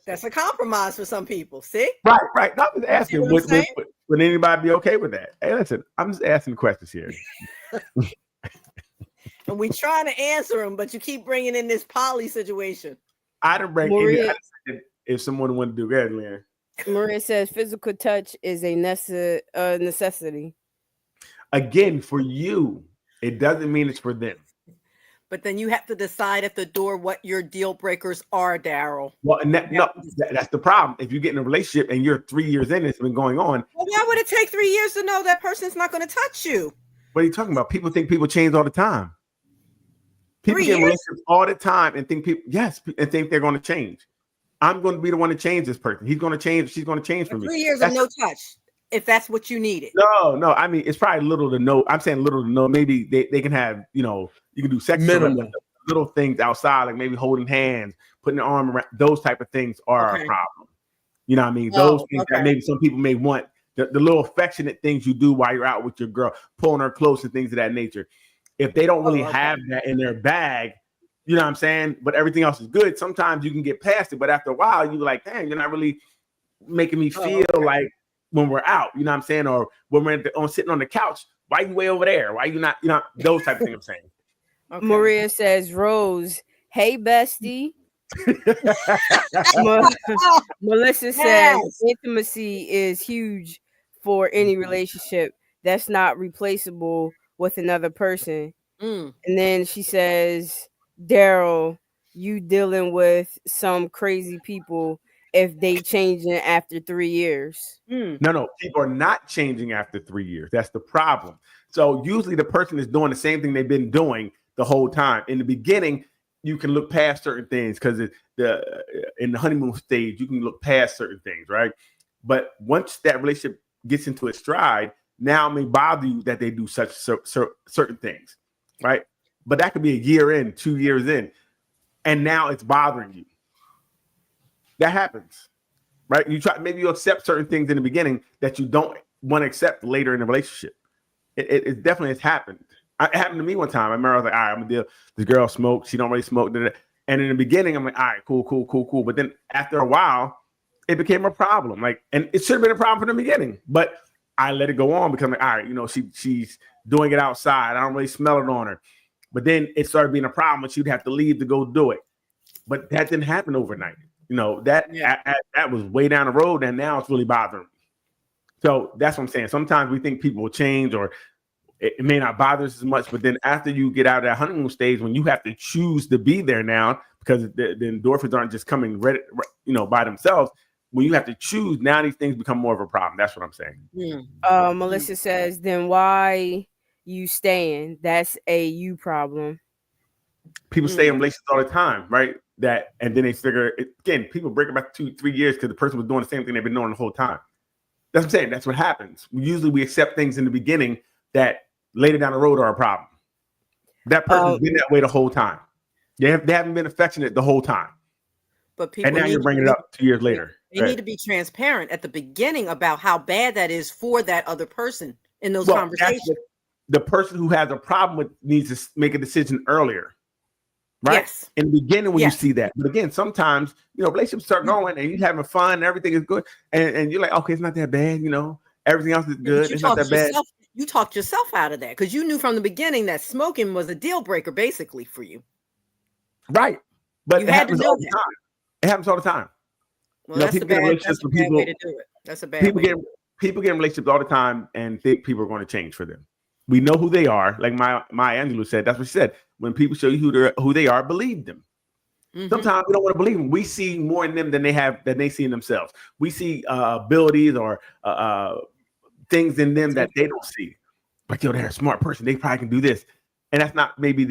That's a compromise for some people. See? Right. No, I'm just asking. Would anybody be okay with that? Hey, listen, I'm just asking questions here. And we trying to answer them, but you keep bringing in this poly situation. I didn't bring any. If someone wanted to do that, Leanne. Maria says physical touch is a necessity. Again, for you, it doesn't mean it's for them. But then you have to decide at the door what your deal breakers are, Daryl. Well, and that's the problem. If you get in a relationship and you're 3 years in, it's been going on. Well, why would it take 3 years to know that person's not going to touch you? What are you talking about? People think people change all the time. People get in relationships all the time and think and think they're going to change. I'm going to be the one to change this person. He's going to change. She's going to change for me. 3 years of no touch, if that's what you needed. No. I mean, it's probably little to no. I'm saying little to no. Maybe they can have, you can do sex. Little things outside, like maybe holding hands, putting an arm around. Those type of things are a problem. You know what I mean? Those things that maybe some people may want. The little affectionate things you do while you're out with your girl, pulling her close and things of that nature. If they don't really have that in their bag, You know what I'm saying? But everything else is good. Sometimes you can get past it, but after a while, you're like, dang, you're not really making me feel like when we're out, you know what I'm saying? Or when we're sitting on the couch, why you way over there? Why you not, those type of things I'm saying. Okay. Maria says, Rose, hey, bestie. Melissa says, Yes. intimacy is huge for any relationship. That's not replaceable with another person. Mm. And then she says, Daryl, you dealing with some crazy people if they changing after 3 years. Mm. No, people are not changing after 3 years. That's the problem. So usually the person is doing the same thing they've been doing the whole time. In the beginning, you can look past certain things because in the honeymoon stage, you can look past certain things, right? But once that relationship gets into its stride, now it may bother you that they do such certain things, right? But that could be a year in, 2 years in, and now it's bothering you. That happens, right? Maybe you accept certain things in the beginning that you don't want to accept later in the relationship. It definitely has happened. It happened to me one time. I remember I was like, all right, I'm gonna deal. This girl smokes. She don't really smoke. And in the beginning, I'm like, all right, cool. But then after a while, it became a problem. Like, and it should have been a problem from the beginning, but I let it go on because I'm like, all right, she's doing it outside. I don't really smell it on her. But then it started being a problem, and she'd have to leave to go do it. But that didn't happen overnight. That was way down the road, and now it's really bothering me. So that's what I'm saying. Sometimes we think people will change, or it may not bother us as much, but then after you get out of that honeymoon stage, when you have to choose to be there now, because the endorphins aren't just coming by themselves. When you have to choose, now these things become more of a problem. That's what I'm saying. Melissa says, then why you staying? That's a you problem. People stay in relationships all the time, right? And then they figure again, people break up after 2-3 years because the person was doing the same thing they've been doing the whole time. That's what I'm saying. That's what happens. Usually we accept things in the beginning that later down the road are a problem. That person's been that way the whole time. They haven't been affectionate the whole time. But people, and now you're bringing it up 2 years later. They need to be transparent at the beginning about how bad that is for that other person in those conversations. The person who has a problem with needs to make a decision earlier. Right? Yes. In the beginning when you see that. But again, sometimes, relationships start going and you're having fun and everything is good. And you're like, okay, it's not that bad, everything else is good. It's not that bad. You talked yourself out of that because you knew from the beginning that smoking was a deal breaker basically for you. Right. But you it happens all the time. It happens all the time. Well, that's a bad way to do it. That's a bad way. People get in relationships all the time and think people are going to change for them. We know who they are. Like Maya Angelou said, that's what she said. When people show you who they are, believe them. Mm-hmm. Sometimes we don't want to believe them. We see more in them than they see in themselves. We see abilities or things in them that they don't see. But they're a smart person. They probably can do this. And that's not maybe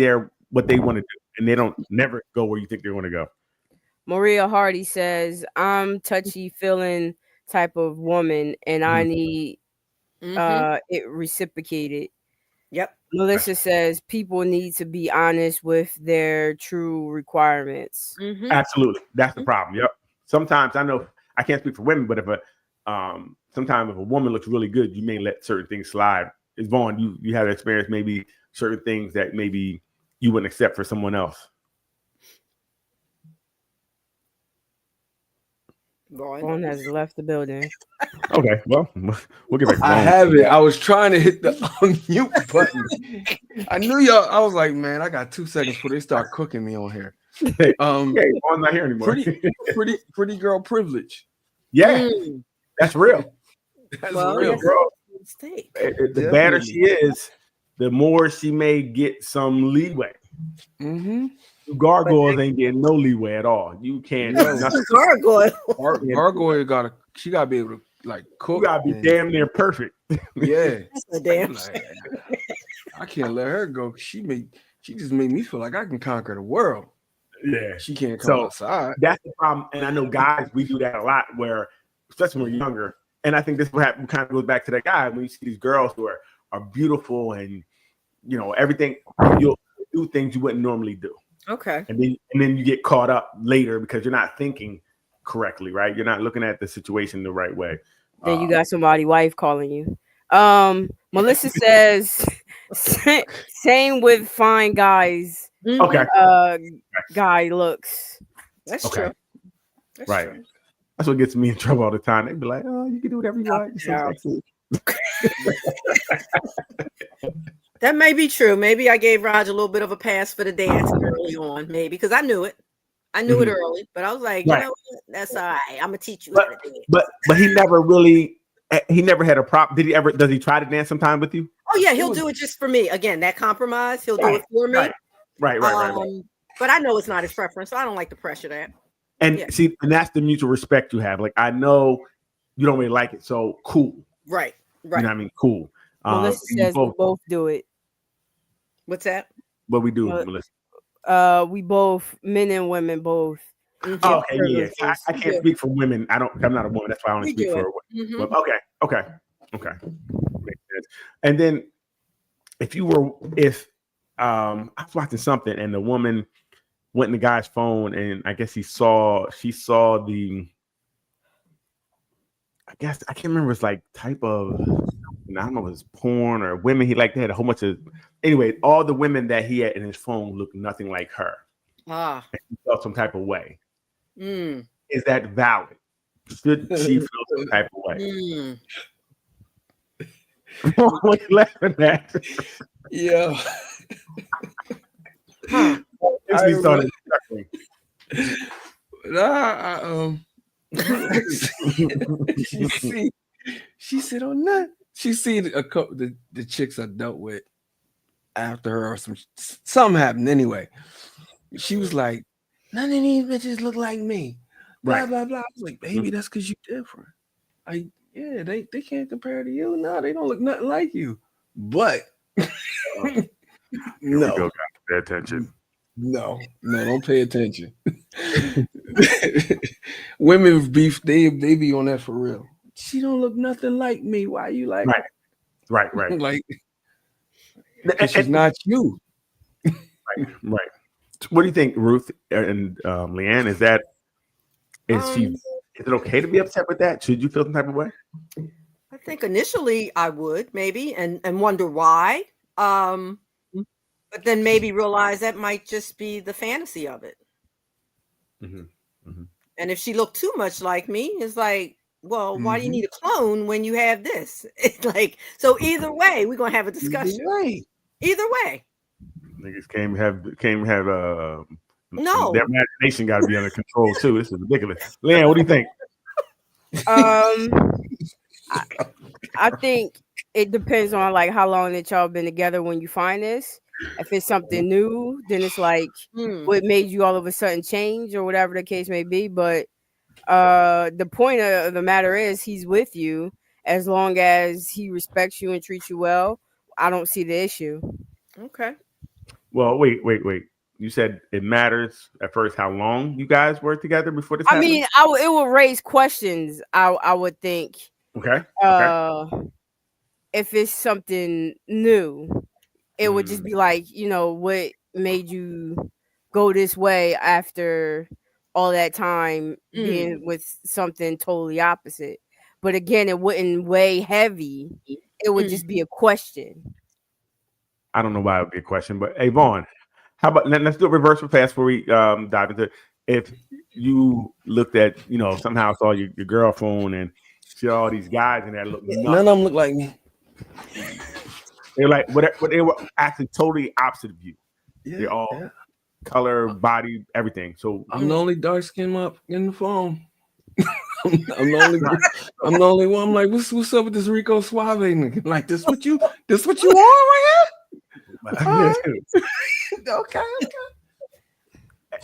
what they want to do. And they don't never go where you think they're going to go. Maria Hardy says, I'm touchy-feeling type of woman, and I need it reciprocated. Yep. Melissa says people need to be honest with their true requirements. Mm-hmm. Absolutely. That's the problem. Yep. Sometimes I know I can't speak for women, but sometimes if a woman looks really good, you may let certain things slide. It's Vaughn, you have experience maybe certain things that maybe you wouldn't accept for someone else. Vaughn has left the building. Okay, well, we'll get back to Vaughn. I have it. I was trying to hit the unmute button. I knew y'all. I was like, man, I got 2 seconds before they start cooking me on here. Vaughn's not here anymore. Pretty girl privilege. Yeah, that's real. That's real, bro. The better she is, the more she may get some leeway. Mm-hmm. Gargoyles ain't getting no leeway at all. You can't. Gargoyle. Gargoyle gotta be able to like cook. You gotta be damn near perfect. Yeah. That's a damn I can't let her go. She just made me feel like I can conquer the world. Yeah. She can't come outside. That's the problem. And I know guys, we do that a lot where, especially when we're younger. And I think this kind of goes back to that guy when you see these girls who are beautiful and everything, you'll do things you wouldn't normally do. Okay. And then you get caught up later because you're not thinking correctly, right? You're not looking at the situation the right way. Then you got somebody's wife calling you. Melissa says, same with fine guys. Mhm. Okay. guy looks. That's Okay. true. That's Right. true. That's what gets me in trouble all the time. They be like, "Oh, you can do whatever you want. You're so Yeah. sexy." That may be true. Maybe I gave Roger a little bit of a pass for the dance early on, maybe because I knew it. I knew it Mhm. early, but I was like, you Right. know what? That's all right. I'm gonna teach you how to dance. But he never really. He never had a prop. Did he ever? Does he try to dance sometime with you? Oh yeah, he'll do it just for me. Again, that compromise, he'll do it for me. Right. But I know it's not his preference, so I don't like to pressure that. And Yeah. see, and that's the mutual respect you have. Like, I know you don't really like it, so cool. Right. You know what I mean? Cool. Melissa You says we both do it. What's that? what we do, Mel- Melissa. We both, men and women, both. Mhm. Oh, okay, yeah. privileges. I can't speak for women. I'm not a woman. That's why I only We speak do for it. women. Mhm. Okay. Makes sense. And then if I was watching something and the woman went in the guy's phone and I guess she saw the, I guess I can't remember, it's like type of, I don't know if it was porn or women. They had a whole bunch of, anyway, all the women that he had in his phone looked nothing like her. Ah. He felt some type of way. Mm. Is that valid? Should she feel some type of way? Mm. What you laughing at? Yeah. Huh. Makes me start chuckling. She said, "Oh, none." She seen a couple the chicks I dealt with after her or something happened anyway. She was like, "None of these bitches look like me." Blah Right. blah blah. I was like, "Baby, that's because you different." Yeah, they can't compare to you. No, they don't look nothing like you. But Here we go, guys. Pay attention. no, don't pay attention. Women beef, they be on that for real. She don't look nothing like me. Why you like Right. like she's not you. Right. What do you think, Ruth and Leanne? Is it okay to be upset with that? Should you feel some type of way? I think initially I would maybe and wonder why. But then maybe realize that might just be the fantasy of it. Mm-hmm. And if she looked too much like me, it's like, well, why do you need a clone when you have this? It's like, so either way, we're gonna have a discussion. Either way. Niggas can't have No. their imagination got to be under control too. This is ridiculous. Leanne, what do you think? I think it depends on like how long that y'all been together when you find this. If it's something new, then it's like what made you all of a sudden change or whatever the case may be. But the point of the matter is he's with you as long as he respects you and treats you well. I don't see the issue. Okay. Well, wait. You said it matters at first how long you guys were together before this happened? I mean, it will raise questions. I would think. Okay. If it's something new, it would just be like, what made you go this way after all that time being with something totally opposite. But again, it wouldn't weigh heavy. It would just be a question. I don't know why it would be a question, but hey, Vaughn, how about let's do a reverse fast before we dive into. If you looked at, somehow saw your girl phone and see all these guys in there look none of them look like me. They're like what they were actually totally opposite of you. Yeah, they're all color, body, everything. So I'm the only dark skin up in the phone. I'm the only one. I'm like, what's up with this Rico Suave nigga? Like, this what you want right here? Okay.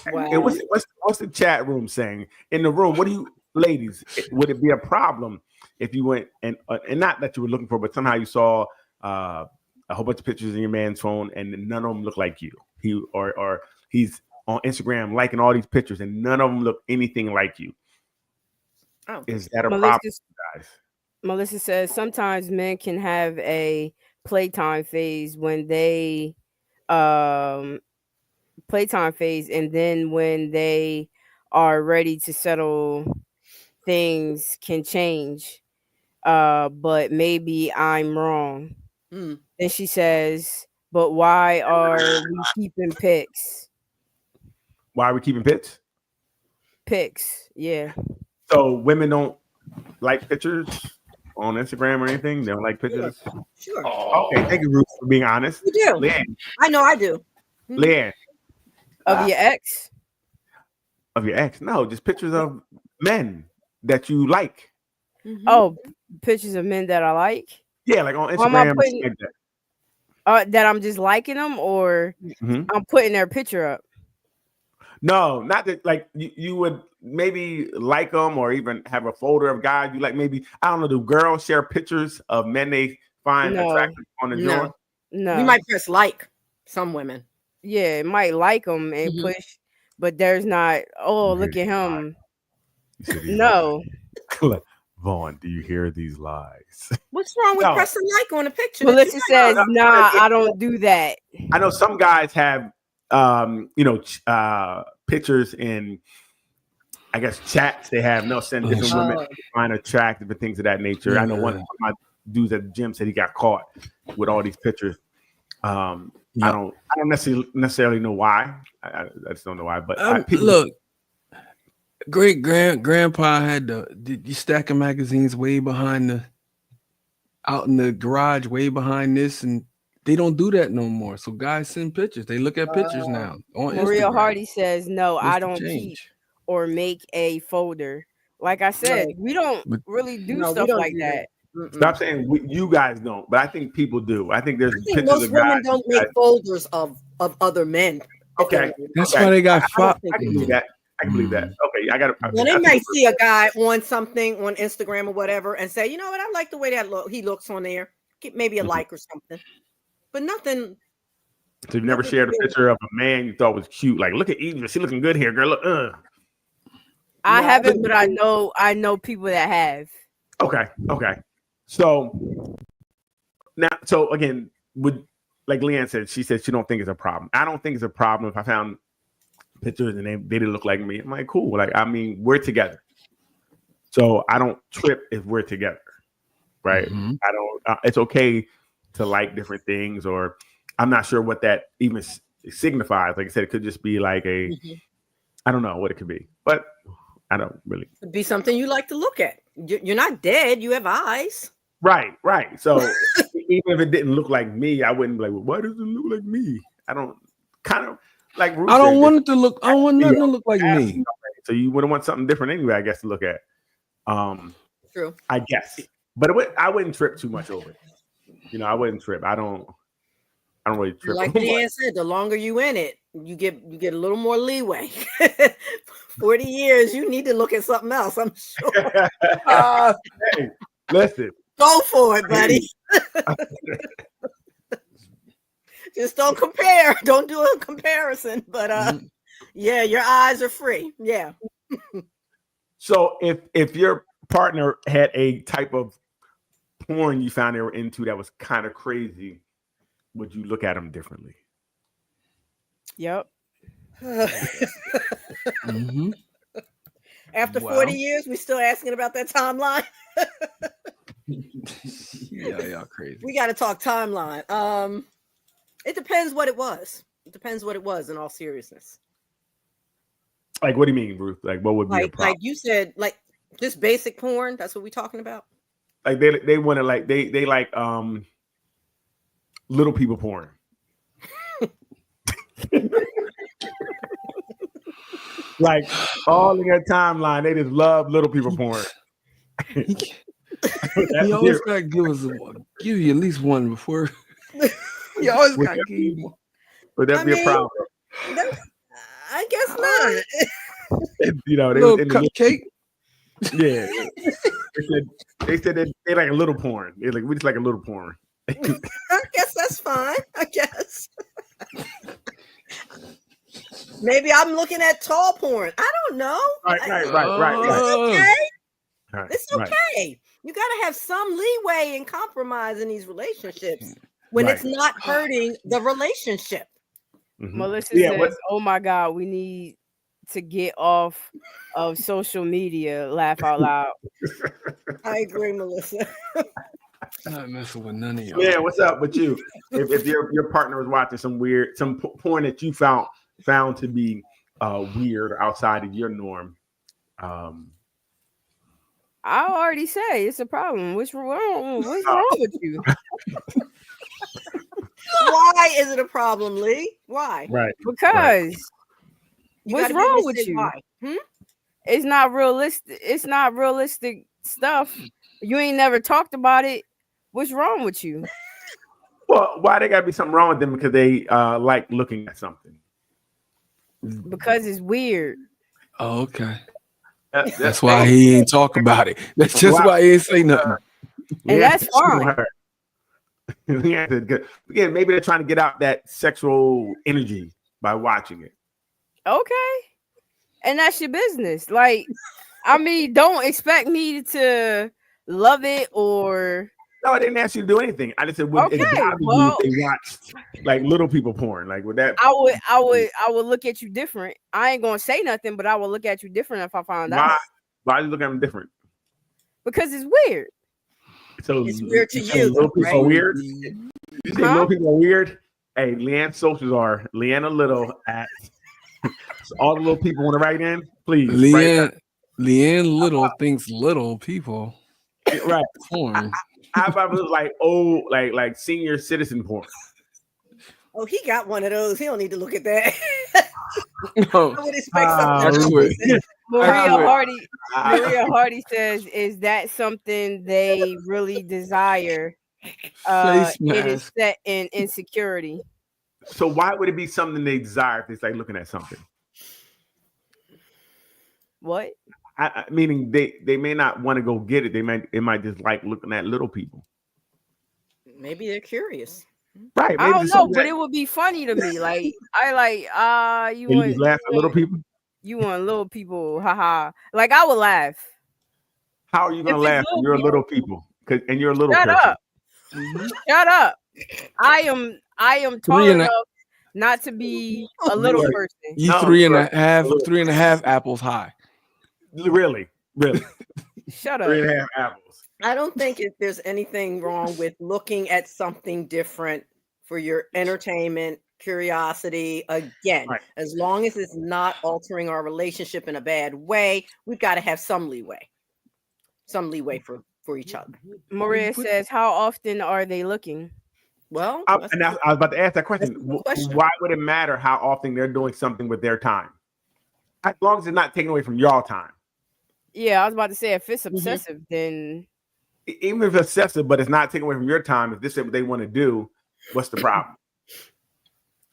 Wow. And what's the chat room saying? In the room, what do you, ladies, would it be a problem if you went and not that you were looking for, but somehow you saw a whole bunch of pictures in your man's phone and none of them look like you? He's on Instagram liking all these pictures and none of them look anything like you. Oh. Is that a problem, guys? Melissa says sometimes men can have a playtime phase when they and then when they are ready to settle, things can change. But maybe I'm wrong. Then she says, but why are we keeping Why are we keeping pics? pics? Yeah. So women don't like pictures on Instagram or anything. They don't like pictures. Sure. Okay, thank you, Ruth, for being honest. You do. Leanne, I know I do. Leanne, Of your ex? of your ex? No, just pictures of men that you like. Mhm. Oh, pictures of men that I like? Yeah, like on Why am I Instagram. putting- Like that. That I'm just liking them, or Mhm. I'm putting their picture up? No, not that. Like you would maybe like them or even have a folder of guys you like. Maybe I don't know. Do girls share pictures of men they find No. attractive on the No. joint? No. We might press like some women. Yeah, it might like them and Mhm. push, but there's not. Oh, You look hear at him. You said these No. lies. Vaughn, do you hear these lies? What's wrong with No. pressing like on a picture? Melissa says, no, "Nah, yeah. I don't do that." I know some guys have, pictures in, I guess, chats. They have send different women Oh. to find attractive and things of that nature. I know one of my dudes at the gym said he got caught with all these pictures. I don't necessarily know why. I just don't know why. But people, Look, great grandpa had the stack of magazines way behind out in the garage, way behind this, and they don't do that no more. So guys send pictures. They look at pictures now on Maria Instagram. Hardy says, "No, What's I the don't keep change? or make a folder." Like I said, Right. we don't But- really do No, we stuff don't like do that. Mm-mm. stop saying you guys don't, but I think people do. I think there's I think pictures most of guys. women don't make folders of other men. if they Okay. want. That's Okay. why they got I five. can believe that. I can believe that. Okay, I got to. Well, they might see a guy on something on Instagram or whatever and say, you know what, I like the way that he looks on there. Get maybe a Mhm. like or something, but nothing. So you've never nothing shared a serious. picture of a man you thought was cute, like look at Eva, she looking good here, girl. Look, I No, haven't, but I know people that have. Okay. So again, would like Leanne said, she said she don't think it's a problem. I don't think it's a problem if I found pictures and they didn't look like me. I'm like, cool. Like, I mean, we're together. So I don't trip if we're together. Right. Mhm. I don't, it's okay to like different things, or I'm not sure what that even signifies. Like I said, it could just be like Mhm. I don't know what it could be, but I don't really. Could be something you like to look at. You're not dead. You have eyes. Right. So even if it didn't look like me, I wouldn't be like, well, why does it look like me? I don't kind of like Ruth I don't said, want it to look. I don't want nothing to look like me. so you wouldn't want something different anyway, I guess, to look at. True. I guess. But I wouldn't trip too much over it. I wouldn't trip. I don't really trip. Like over it. Leanne said, the longer you in it, you get a little more leeway. 40 years, you need to look at something else, I'm sure. Hey, listen. Go for it, buddy. Just don't compare. Don't do a comparison. But yeah, your eyes are free. Yeah. So if your partner had a type of porn you found they were into that was kind of crazy, would you look at them differently? Yep. Mhm. After Well. 40 years, we still asking about that timeline. Yeah, y'all crazy. We got to talk timeline. It depends what it was. It depends what it was in all seriousness. Like, what do you mean, Ruth? Like, what would be a Like problem? you said, like just basic porn. That's what we're talking about. Like they want to like they like little people porn. Like all in their timeline, they just love little people porn. You always gotta give you at least one before. You always Would gotta that give be- you more. Would that I be a mean, problem? I guess not. They Little in the- cupcake. yeah. They said they like a little porn. They're like, we just like a little porn. I guess that's fine. I guess. Maybe I'm looking at tall porn. I don't know. Right. Oh. Okay. Right, It's right. okay. You got to have some leeway and compromise in these relationships when Right. it's not hurting the relationship. Mhm. Melissa Yeah, says, what- "Oh my God, we need to get off of social media." Laugh out loud. I agree, Melissa. Not messing with none of y'all. Yeah, what's up with you? If your partner was watching some porn that you found to be weird or outside of your norm, I already say it's a problem. What's wrong with you? Why is it a problem, Lee? Why? right? Because You what's gotta be able wrong to with say you? why. It's not realistic. It's not realistic stuff. You ain't never talked about it. What's wrong with you? Well, why they gotta be something wrong with them because they like looking at something? Because it's weird. Oh, okay. That's That's why he ain't talk about it. That's just why he ain't say nothing. And that's fine. Yeah, again, maybe they're trying to get out that sexual energy by watching it. Okay. And that's your business. Like, I mean, don't expect me to love it or No, I didn't ask you to do anything. I just said, would it okay. bother you Well, if they watched like little people porn? Like, would that? I would look at you different. I ain't gonna say nothing, but I will look at you different if I found out. Why you look at them different? Because it's weird. So It's weird to say you, little people right? are weird. You say Huh? little people are weird. Hey, Leanne's socials are Leanna Little at. So all the little people want to write in, please. Leanne Little thinks little people Right. porn. How about it was like like senior citizen porn? Oh, he got one of those. He don't need to look at that. No, I would expect something I else. quit. Maria Hardy says, "Is that something they really desire? Face It is mask. set in insecurity." So why would it be something they desire if they start looking at something? What? Meaning they may not want to go get it. They might just like looking at little people. Maybe they're curious. Right. I maybe don't it's know, something but that- it would be funny to me. Like you you want just laugh at little people. you want little people, haha. Like I would laugh. How are you gonna If it's laugh when you're little people? And you're a little Shut person. up. Shut up. I am tall Three and a- enough not to be a little Right. person. You No, three and right. a half apples high. Really. Shut up. 3.5 apples. I don't think there's anything wrong with looking at something different for your entertainment, curiosity. Again, Right. as long as it's not altering our relationship in a bad way, we've got to have some leeway for each other. Maria says, "How often are they looking?" Well, I was about to ask that question. That's a good question. Why would it matter how often they're doing something with their time? As long as it's not taken away from your time. Yeah, I was about to say if it's obsessive, then Even if it's excessive, but it's not taken away from your time, if this is what they want to do, what's the problem?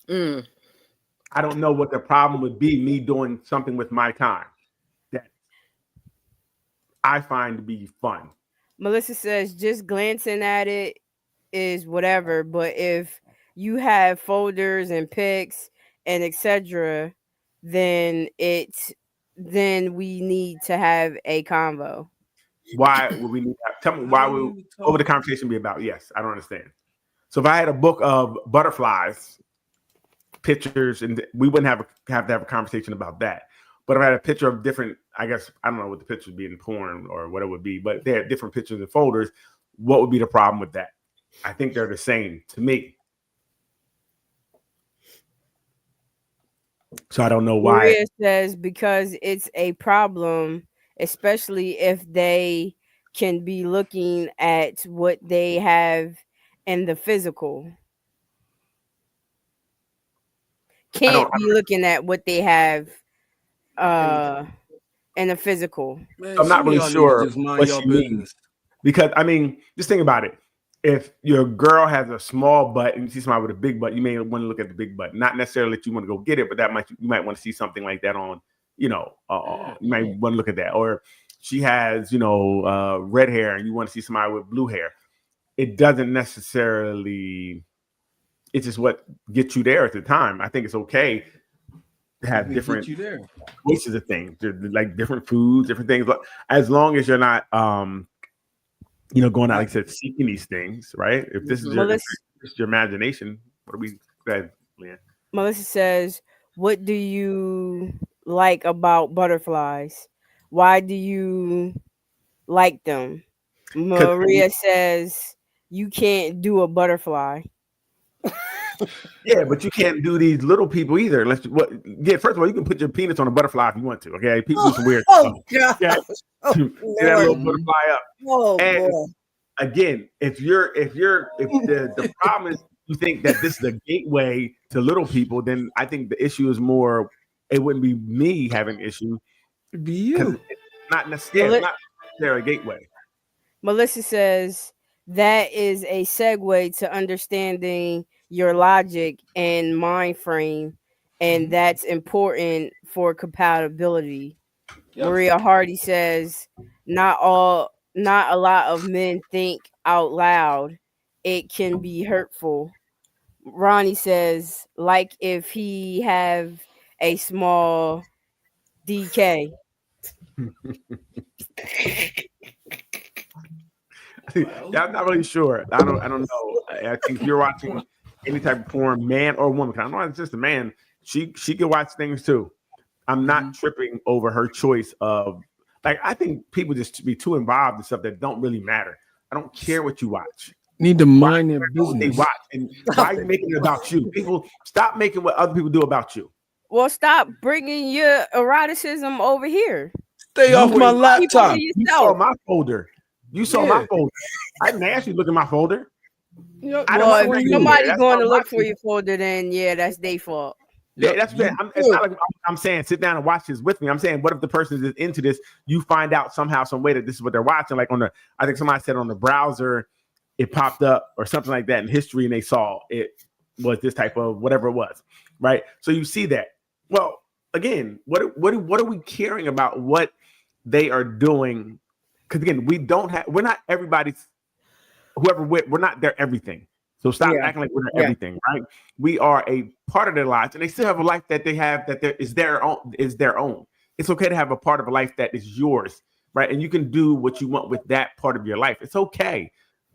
I don't know what the problem would be, me doing something with my time that I find to be fun. Melissa says just glancing at it is whatever, but if you have folders and pics and etc., then we need to have a convo. Why would we need that? Tell me what would the conversation be about? Yes, I don't understand. So if I had a book of butterflies, pictures, and we wouldn't have to have a conversation about that. But if I had a picture of different, I guess I don't know what the picture would be in porn or what it would be, but they had different pictures and folders. What would be the problem with that? I think they're the same to me. So I don't know why. Maria says because it's a problem, especially if they can be looking at what they have in the physical. Can't be looking at what they have in the physical. Man, I'm not really sure Just mind what your she means. business. Because I mean, just think about it. If your girl has a small butt and you see somebody with a big butt, you may want to look at the big butt. Not necessarily that you want to go get it, but you might want to see something like that on, you might want to look at that. Or she has, red hair and you want to see somebody with blue hair. It doesn't necessarily. It's just what gets you there at the time. I think it's okay to have different choices of things, like different foods, different things. As long as you're not, going out, like I said, seeking these things, right? If this is your imagination, what are we glad, Leanne? Melissa says, what do you like about butterflies? Why do you like them? Maria says, you can't do a butterfly. Yeah, but you can't do these little people either. First of all, you can put your penis on a butterfly if you want to. Okay, people do some weird stuff. God. Yeah. Oh, Get that little Lord. butterfly up. Oh, And boy. again, if the problem is you think that this is a gateway to little people, then I think the issue is more. It wouldn't be me having an issue. It'd be you. It's not necessarily a gateway. Melissa says that is a segue to understanding your logic and mind frame, and that's important for compatibility. Yep. Maria Hardy says not a lot of men think out loud. It can be hurtful. Ronnie says, like if he have a small DK. Yeah, I'm not really sure. I don't know. I think if you're watching any type of porn, man or woman, 'cause I know it's just a man, she can watch things too. I'm not tripping over her choice of, like, I think people just be too involved in stuff that don't really matter. I don't care what you watch. Need to mind their What they business. watch, and why are you making it about you? People, stop making what other people do about you. Well, stop bringing your eroticism over here. Stay off my Keep it laptop. to You saw yourself. my folder. You saw Yeah. my folder. I didn't ask you to look at my folder. Yep. I don't Well, know where if you somebody were. That's going not to my look for folder. your folder, then yeah, that's their fault. Yeah, Yep. that's what it's not like I'm saying sit down and watch this with me. I'm saying, what if the person is into this? You find out somehow, some way that this is what they're watching. Like I think somebody said on the browser, it popped up or something like that in history, and they saw it was this type of whatever it was, right? So you see that. Well, again, what are we caring about what they are doing? Because again, we're not everybody's. We're not their everything. So stop Yeah. acting like we're their everything, right? We are a part of their lives, and they still have a life that they have that is their own. It's okay to have a part of a life that is yours, right? And you can do what you want with that part of your life. It's okay.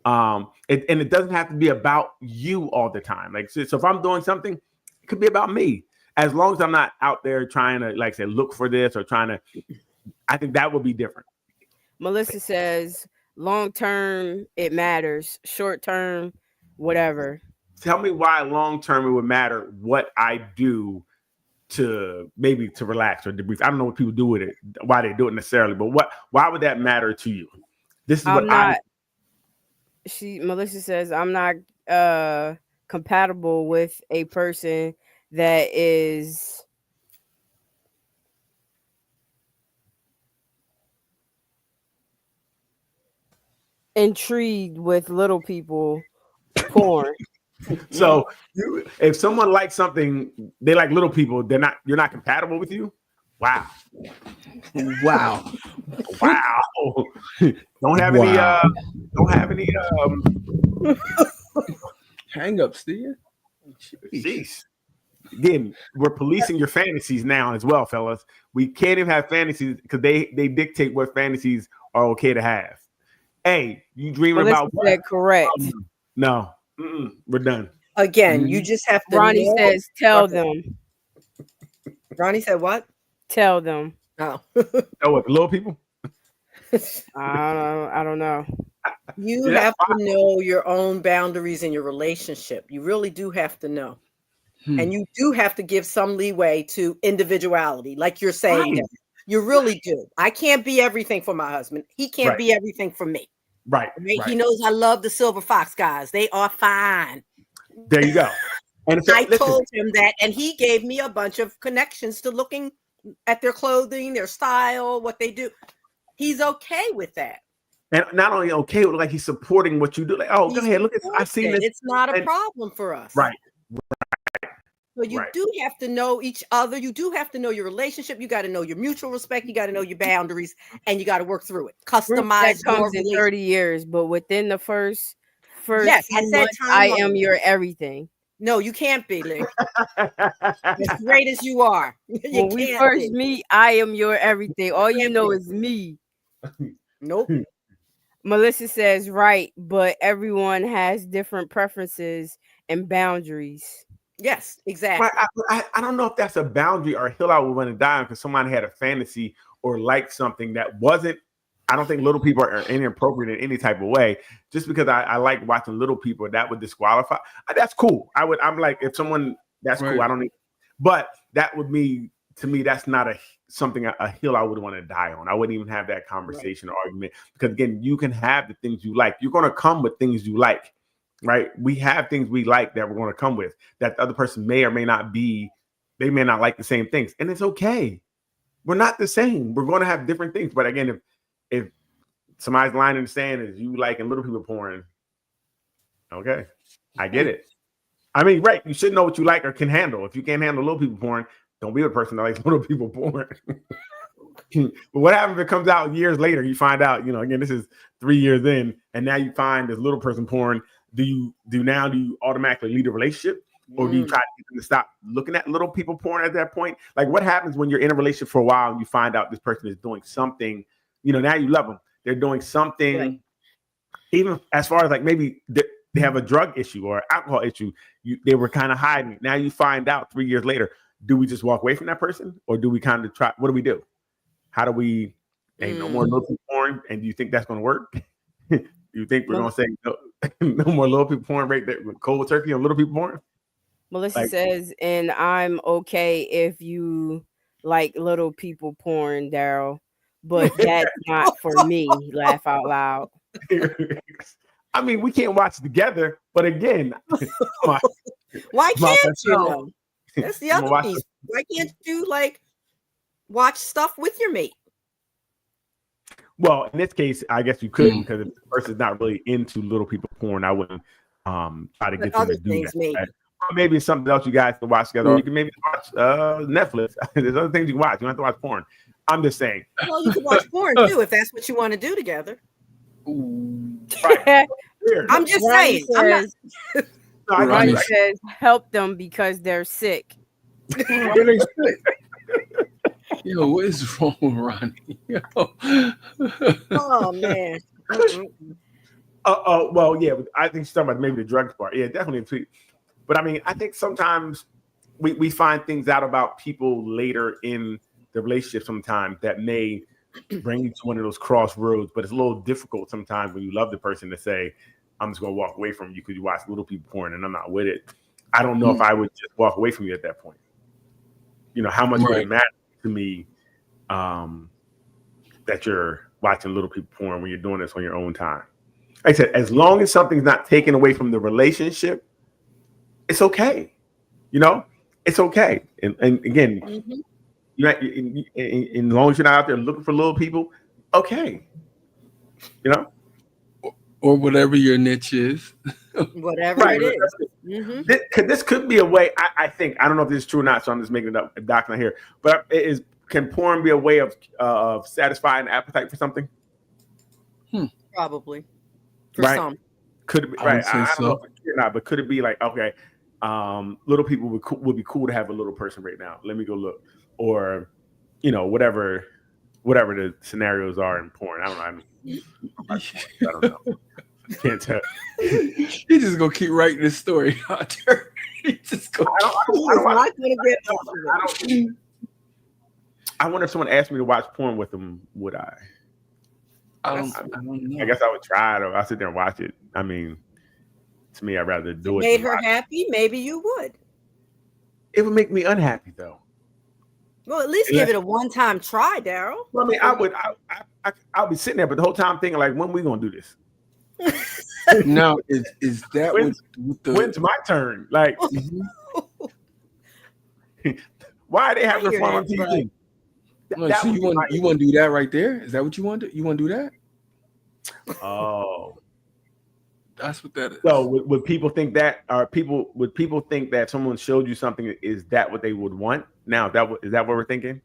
And it doesn't have to be about you all the time. Like, so if I'm doing something, it could be about me. As long as I'm not out there trying to, like, say, look for this or trying to, I think that would be different. Melissa says, long term, it matters. Short term, whatever. Tell me why long term it would matter what I do to relax or debrief. I don't know what people do with it, why they do it necessarily, but why would that matter to you? This is Melissa says, I'm not compatible with a person that is intrigued with little people porn. So if someone likes something, they like little people, you're not compatible with you. Wow. Wow. Wow. Don't have any Hang-ups, do you? jeez. Again, we're policing your fantasies now as well, fellas. We can't even have fantasies because they dictate what fantasies are okay to have. Hey, you dreaming Melissa about what? said correct. No, we're done. Again, you just have to. Ronnie know- says, tell them. Ronnie said what? Tell them. Oh. Oh, what, the little people? I don't know. You Yeah, have to know your own boundaries in your relationship. You really do have to know. And you do have to give some leeway to individuality, like you're saying. Right. You really do. I can't be everything for my husband. He can't Right. be everything for me. Right. He knows I love the Silver Fox guys. They are fine. There you go. And so, I listen, told him that, and he gave me a bunch of connections to looking at their clothing, their style, what they do. He's okay with that. and not only okay, but like he's supporting what you do. Like, oh, go ahead, look at I've seen this. It's not a and- problem for us. Right. So you Right. do have to know each other. You do have to know your relationship. You got to know your mutual respect. You got to know your boundaries, and you got to work through it. That Customize your comes in relationship. 30 years, but within the first Yes, I few said months, I timeline. am your everything. No, you can't be, Lick. As great as you are. You When we can't first be. meet, I am your everything. All you Can't know be. is me. Nope. Melissa says, right, but everyone has different preferences and boundaries. Yes, exactly. I don't know if that's a boundary or a hill I would want to die on because somebody had a fantasy or liked something that wasn't I don't think little people are inappropriate in any type of way. Just because I like watching little people, that would disqualify. That's cool. I'm like, if someone that's Right. cool. I don't need, but that would be to me. That's not a hill I would want to die on. I wouldn't even have that conversation or argument because again, you can have the things you like. You're going to come with things you like, right? We have things we like that we're going to come with that the other person may or may not be. They may not like the same things, and it's okay. We're not the same. We're going to have different things. But again, if somebody's line in the sand is you liking little people porn, okay, I get it. I mean, right? You should know what you like or can handle. If you can't handle little people porn, don't be a person that likes little people porn. But what happens if it comes out years later? You find out, again, this is 3 years in, and now you find this little person porn. Do you automatically lead a relationship? Or do you try to get them to stop looking at little people porn at that point? Like, what happens when you're in a relationship for a while and you find out this person is doing something, now you love them. They're doing something, Right. even as far as like maybe they have a drug issue or alcohol issue. They were kind of hiding. Now you find out 3 years later. Do we just walk away from that person? Or do we kind of try? What do we do? How do we, ain't no more little people porn? And do you think that's going to work? Do you think we're going to say no more little people porn rate that cold turkey on little people porn? Melissa says, and I'm okay if you like little people porn, Daryl, but that's not for me. Laugh out loud. I mean, we can't watch together, but again, why can't you? myself. Though? That's the other piece. Why can't you watch stuff with your mate? Well, in this case, I guess you could because if the person's not really into little people porn, I wouldn't try to get them to do that. Maybe. Right? Or maybe it's something else you guys can watch together, or you can maybe watch Netflix. There's other things you can watch. You don't have to watch porn. I'm just saying. Well, you can watch porn too if that's what you want to do together. Right. I'm just saying. Ronnie says, help them because they're sick. Yo, what is wrong with Ronnie? Oh man. Well, yeah, I think she's talking about maybe the drugs part. Yeah, definitely. But I mean, I think sometimes we find things out about people later in the relationship sometimes that may bring you to one of those crossroads. But it's a little difficult sometimes when you love the person to say, I'm just going to walk away from you because you watch little people porn and I'm not with it. I don't know if I would just walk away from you at that point. How much would it matter to me that you're watching little people porn when you're doing this on your own time? Like I said, as long as something's not taken away from the relationship, it's okay. It's okay. And again, as long as you're not out there looking for little people, okay. Or whatever your niche is. Whatever it is. This could be a way, I think, I don't know if this is true or not, so I'm just making it up, Doc's not here, but can porn be a way of satisfying appetite for something? Probably. For some. Could it be, right? I don't know if it's true or not, but could it be like, okay, little people would be cool to have a little person right now. Let me go look. Or, whatever the scenarios are in porn. I don't know. Can't tell. He's just gonna keep writing this story out there. I wonder if someone asked me to watch porn with them, would I? I don't know. I guess I would try it, or I'll sit there and watch it. I mean, to me, I'd rather do it. Made her happy, maybe you would. It would make me unhappy, though. Well, at least give it a one-time try, Daryl. Well, I mean, I'll be sitting there, but the whole time thinking, like, when we gonna do this? Now, is that when's my turn? Like, why are they having fun on TV? So you want to do that right there? Is that what you want to? You want to do that? Oh, that's what that is. So would people think that? Would people think that someone showed you something? Is that what they would want? Now, is that what we're thinking?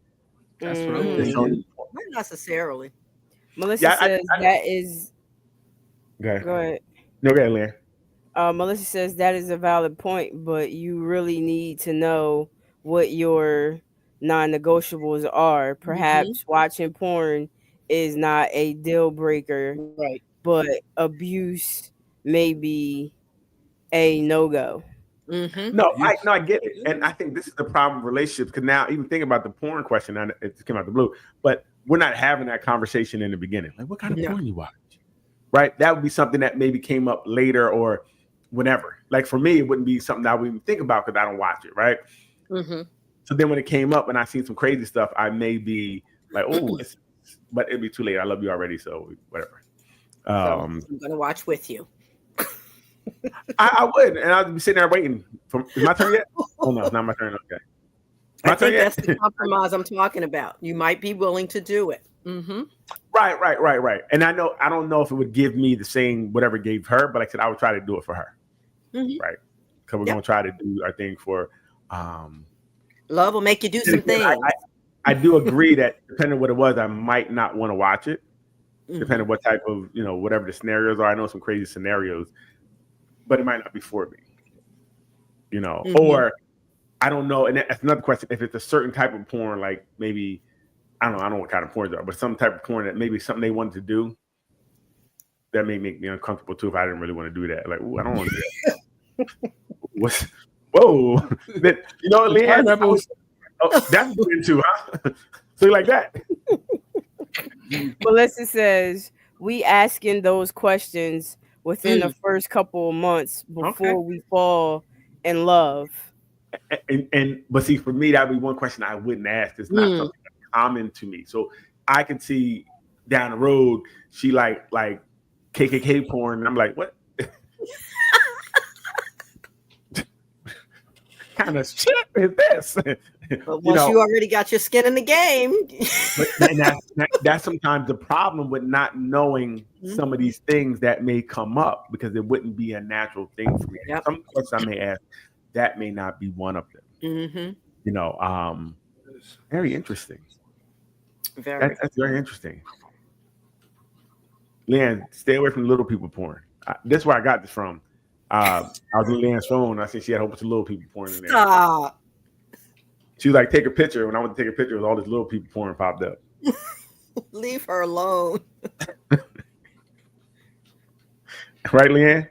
That's what I'm thinking. Not necessarily. Melissa says that is. Go ahead. Go ahead. No, go ahead, Leanne. Melissa says that is a valid point, but you really need to know what your non-negotiables are. Perhaps watching porn is not a deal breaker, right? But abuse may be a no-go. No, I get it, and I think this is the problem with relationships. Because now, even think about the porn question, and it came out the blue, but we're not having that conversation in the beginning. Like, what kind of No. porn you watch? Right? That would be something that maybe came up later or whenever. Like for me, it wouldn't be something I would even think about because I don't watch it, right? Mm-hmm. So then when it came up and I seen some crazy stuff, I may be like, oh, but it'd be too late. I love you already, so whatever. So I'm gonna watch with you. I would, and I'd be sitting there waiting. Is my turn yet? Oh no, it's not my turn. Okay. I My turn think yet? that's the compromise I'm talking about. You might be willing to do it. Mm-hmm. Right. And I don't know if it would give me the same whatever it gave her, but like I said, I would try to do it for her. Mhm. Right. Because we're Yep. gonna try to do our thing for Love will make you do some things. I do agree that depending on what it was, I might not want to watch it. Mhm. Depending on what type of, whatever the scenarios are. I know some crazy scenarios, but it might not be for me. Mhm. Or I don't know. And that's another question. If it's a certain type of porn, like maybe I don't know what kind of porn they are, but some type of porn that maybe something they wanted to do, that may make me uncomfortable too if I didn't really want to do that. Like, ooh, I don't want to do that. Whoa. Leanne, Pineapples. that's good too, huh? So you like that? Melissa says we asking those questions within the first couple of months before we fall in love. But see, for me, that'd be one question I wouldn't ask. It's not something that's common to me. So I can see down the road she like KKK porn, and I'm like, what kind of shit is this? But once you already got your skin in the game, and that's sometimes the problem with not knowing some of these things that may come up because it wouldn't be a natural thing for me. Yep. Some questions I may ask, that may not be one of them. Mm-hmm. Very interesting. That's very interesting. Leanne, stay away from little people porn. This is where I got this from. I was on Leanne's phone. And I said she had a whole bunch of little people porn in there. Stop. She was like, take a picture. When I went to take a picture, all this little people porn popped up. Leave her alone. Right, Leanne?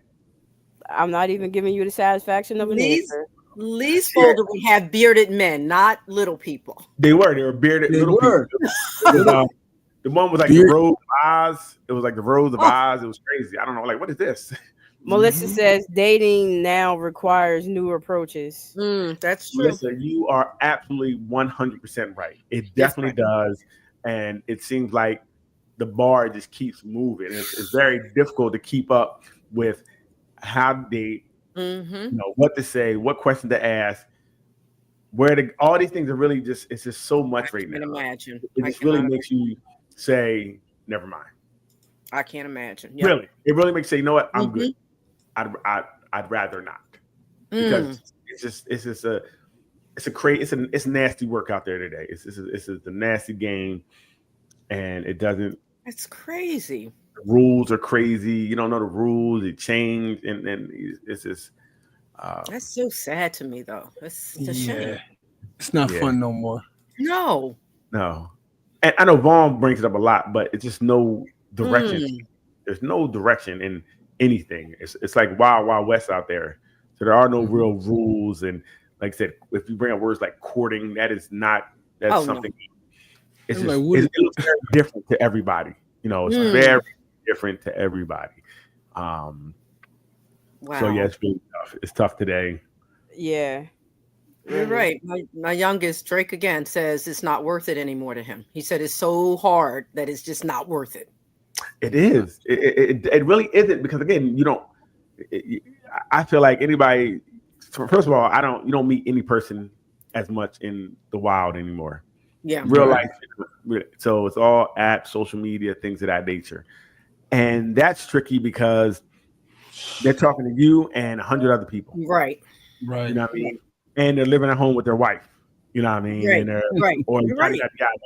I'm not even giving you the satisfaction of an answer. Lee's folder would have bearded men, not little people. They were bearded little people. The one was like the Rose of Oz. It was like the Rose of Oz. It was crazy. I don't know. Like, what is this? Melissa says dating now requires new approaches. That's true. Melissa, you are absolutely 100% right. It definitely does. And it seems like the bar just keeps moving. It's very difficult to keep up with how to date, what to say, what question to ask, all these things are really just, it's just so much right now. I can imagine. It just really makes you say, never mind. I can't imagine. Yep. Really. It really makes you say, you know what? I'm good. I'd rather not. Because it's a nasty work out there today. It's a nasty game, and it doesn't. It's crazy. The rules are crazy. You don't know the rules. It changed, and it's just. That's so sad to me, though. It's a shame. It's not fun no more. No. And I know Vaughn brings it up a lot, but it's just no direction. There's no direction in anything. It's like Wild Wild West out there. So there are no real rules. And like I said, if you bring up words like courting, that's something. It's just, it looks very different to everybody. It's very different to everybody. Wow. So yeah, it's really tough. It's tough today. Yeah. You're right. My youngest, Drake, again, says it's not worth it anymore to him. He said it's so hard that it's just not worth it. It is. It really isn't, because again, I feel like anybody. First of all, you don't meet any person as much in the wild anymore. Yeah, real life. So it's all apps, social media, things of that nature, and that's tricky because they're talking to you and 100 other people. Right. You know what I mean? And they're living at home with their wife. You know what I mean? Right. And they're, right. Or right.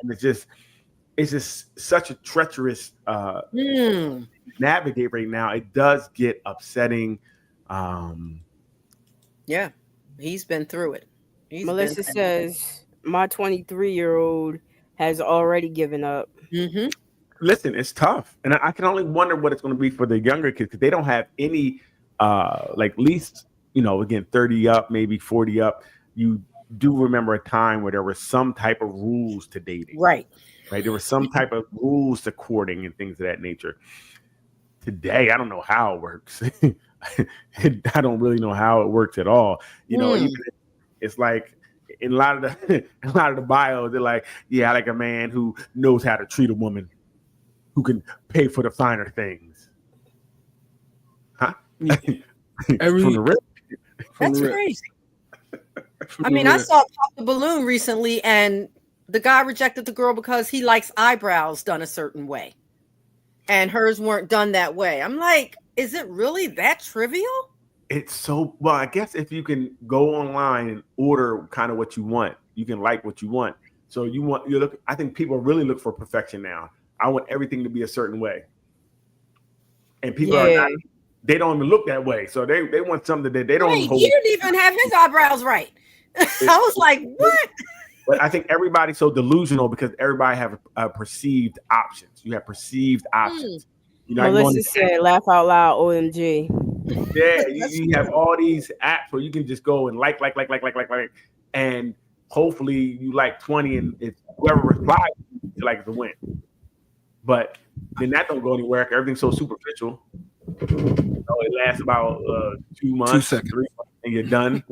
and it's just such a treacherous navigate right now. It does get upsetting. Yeah, he's been through it. Melissa says my 23-year-old has already given up. Listen, it's tough, and I can only wonder what it's going to be for the younger kids, because they don't have any least again 30 up, maybe 40 up. You do remember a time where there was some type of rules to dating. Right. There was some type of rules to courting and things of that nature. Today, I don't know how it works. I don't really know how it works at all. Even it's like in a lot of the bios, they're like, yeah, I like a man who knows how to treat a woman, who can pay for the finer things. Huh? That's crazy. I mean, I saw Pop the Balloon recently, and the guy rejected the girl because he likes eyebrows done a certain way, and hers weren't done that way. I'm like, is it really that trivial? It's so, well, I guess if you can go online and order kind of what you want, you can like what you want. So I think people really look for perfection now. I want everything to be a certain way. And people are not, they don't even look that way. So they want something that they don't hold. He didn't even have his eyebrows right. I was like, what? But I think everybody's so delusional because everybody have perceived options. You have perceived options. Melissa said, laugh out loud, OMG. Yeah, you have all these apps where you can just go and like, and hopefully you like 20, and it's whoever replies, you like the win. But then that don't go anywhere. Everything's so superficial. It lasts about 2 months, 2 seconds, 3 months, and you're done.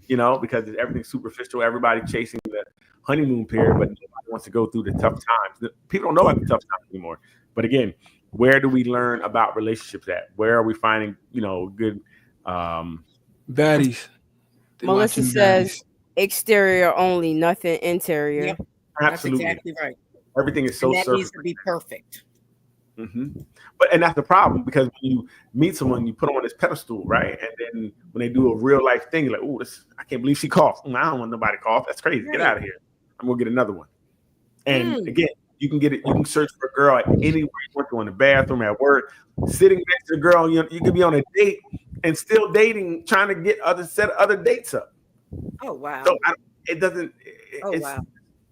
Because everything's superficial. Everybody chasing the honeymoon period, but nobody wants to go through the tough times. People don't know about the tough times anymore. But again, where do we learn about relationships at? Where are we finding, good baddies? Melissa says exterior only, nothing interior. Yep. Absolutely. That's exactly right. Everything is so that needs to be perfect. Mm-hmm. And that's the problem, because when you meet someone, you put them on this pedestal, right? And then when they do a real life thing, you're like, oh, I can't believe she coughed. I don't want nobody to cough. That's crazy. Get out of here. I'm gonna get another one. And again, you can get it. You can search for a girl at anywhere you want to, in the bathroom, at work, sitting next to a girl. You could be on a date and still dating, trying to get set other dates up. Oh wow! So it doesn't.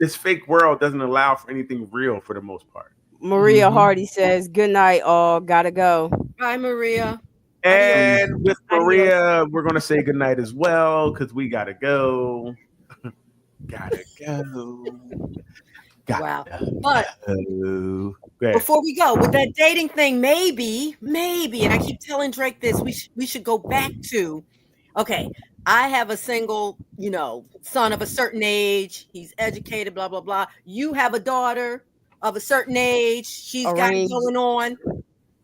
This fake world doesn't allow for anything real for the most part. Maria Hardy says, good night, all. Gotta go. Bye, Maria. And with Maria, we're going to say good night as well, because we got to go. Gotta go. Wow. But before we go with that dating thing, maybe, and I keep telling Drake this, we should go back to, okay, I have a single, son of a certain age. He's educated, blah, blah, blah. You have a daughter of a certain age. She's got it going on.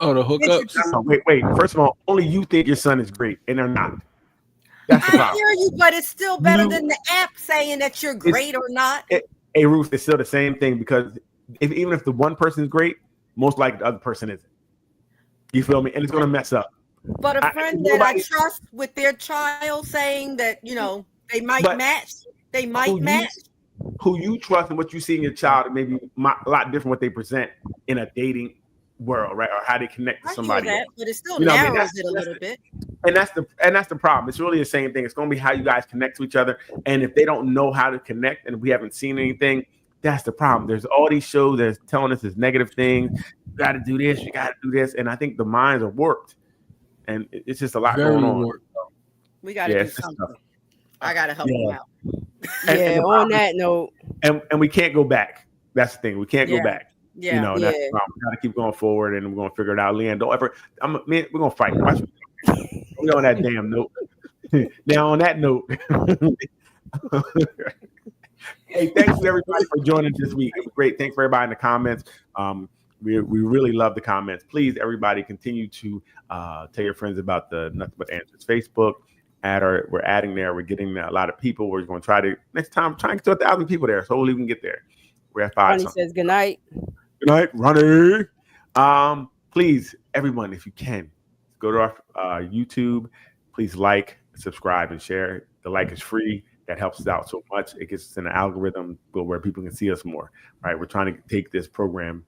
Oh, the hookups. Wait. First of all, only you think your son is great, and they're not. That's the problem. I hear you, but it's still better than the app saying that you're great or not. Hey, Ruth, it's still the same thing, because even if the one person is great, most likely the other person isn't. You feel me? And it's going to mess up. But a friend that I trust with their child saying that, they might match. They might match. Who you trust and what you see in your child may be a lot different what they present in a dating world, right? Or how they connect to somebody. I hear that, but it still narrows it a little bit. And that's the problem. It's really the same thing. It's going to be how you guys connect to each other. And if they don't know how to connect and we haven't seen anything, that's the problem. There's all these shows that's telling us this negative things. You got to do this. You got to do this. And I think the minds are warped. And it's just a lot going on. We got to do something. I got to help them out. And on that note. And we can't go back. That's the thing. We can't go back. Yeah. That's the problem. We got to keep going forward, and we're going to figure it out. Leanne, don't ever. We're going to fight. We're on that damn note. Now, on that note. Hey, thanks to everybody for joining this week. It was great. Thanks for everybody in the comments. We really love the comments. Please, everybody, continue to tell your friends about the Nothing But Answers Facebook. We're adding there. We're getting a lot of people. We're going to try to next time try and get to 1,000 people there. So hopefully we can get there. We're at 5. Ronnie says good night. Good night, Ronnie. Please, everyone, if you can, go to our YouTube. Please like, subscribe, and share. The like is free. That helps us out so much. It gets us in an algorithm where people can see us more. Right? We're trying to take this program.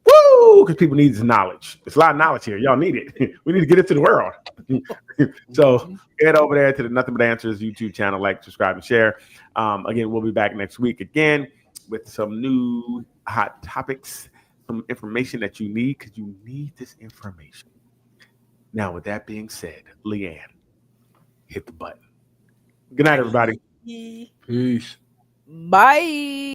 Woo! Because people need this knowledge. There's a lot of knowledge here. Y'all need it. We need to get it to the world. So head over there to the Nothing But Answers YouTube channel. Like, subscribe, and share. Again, we'll be back next week again with some new hot topics, some information that you need, because you need this information. Now, with that being said, Leanne, hit the button. Good night, everybody. Peace. Bye.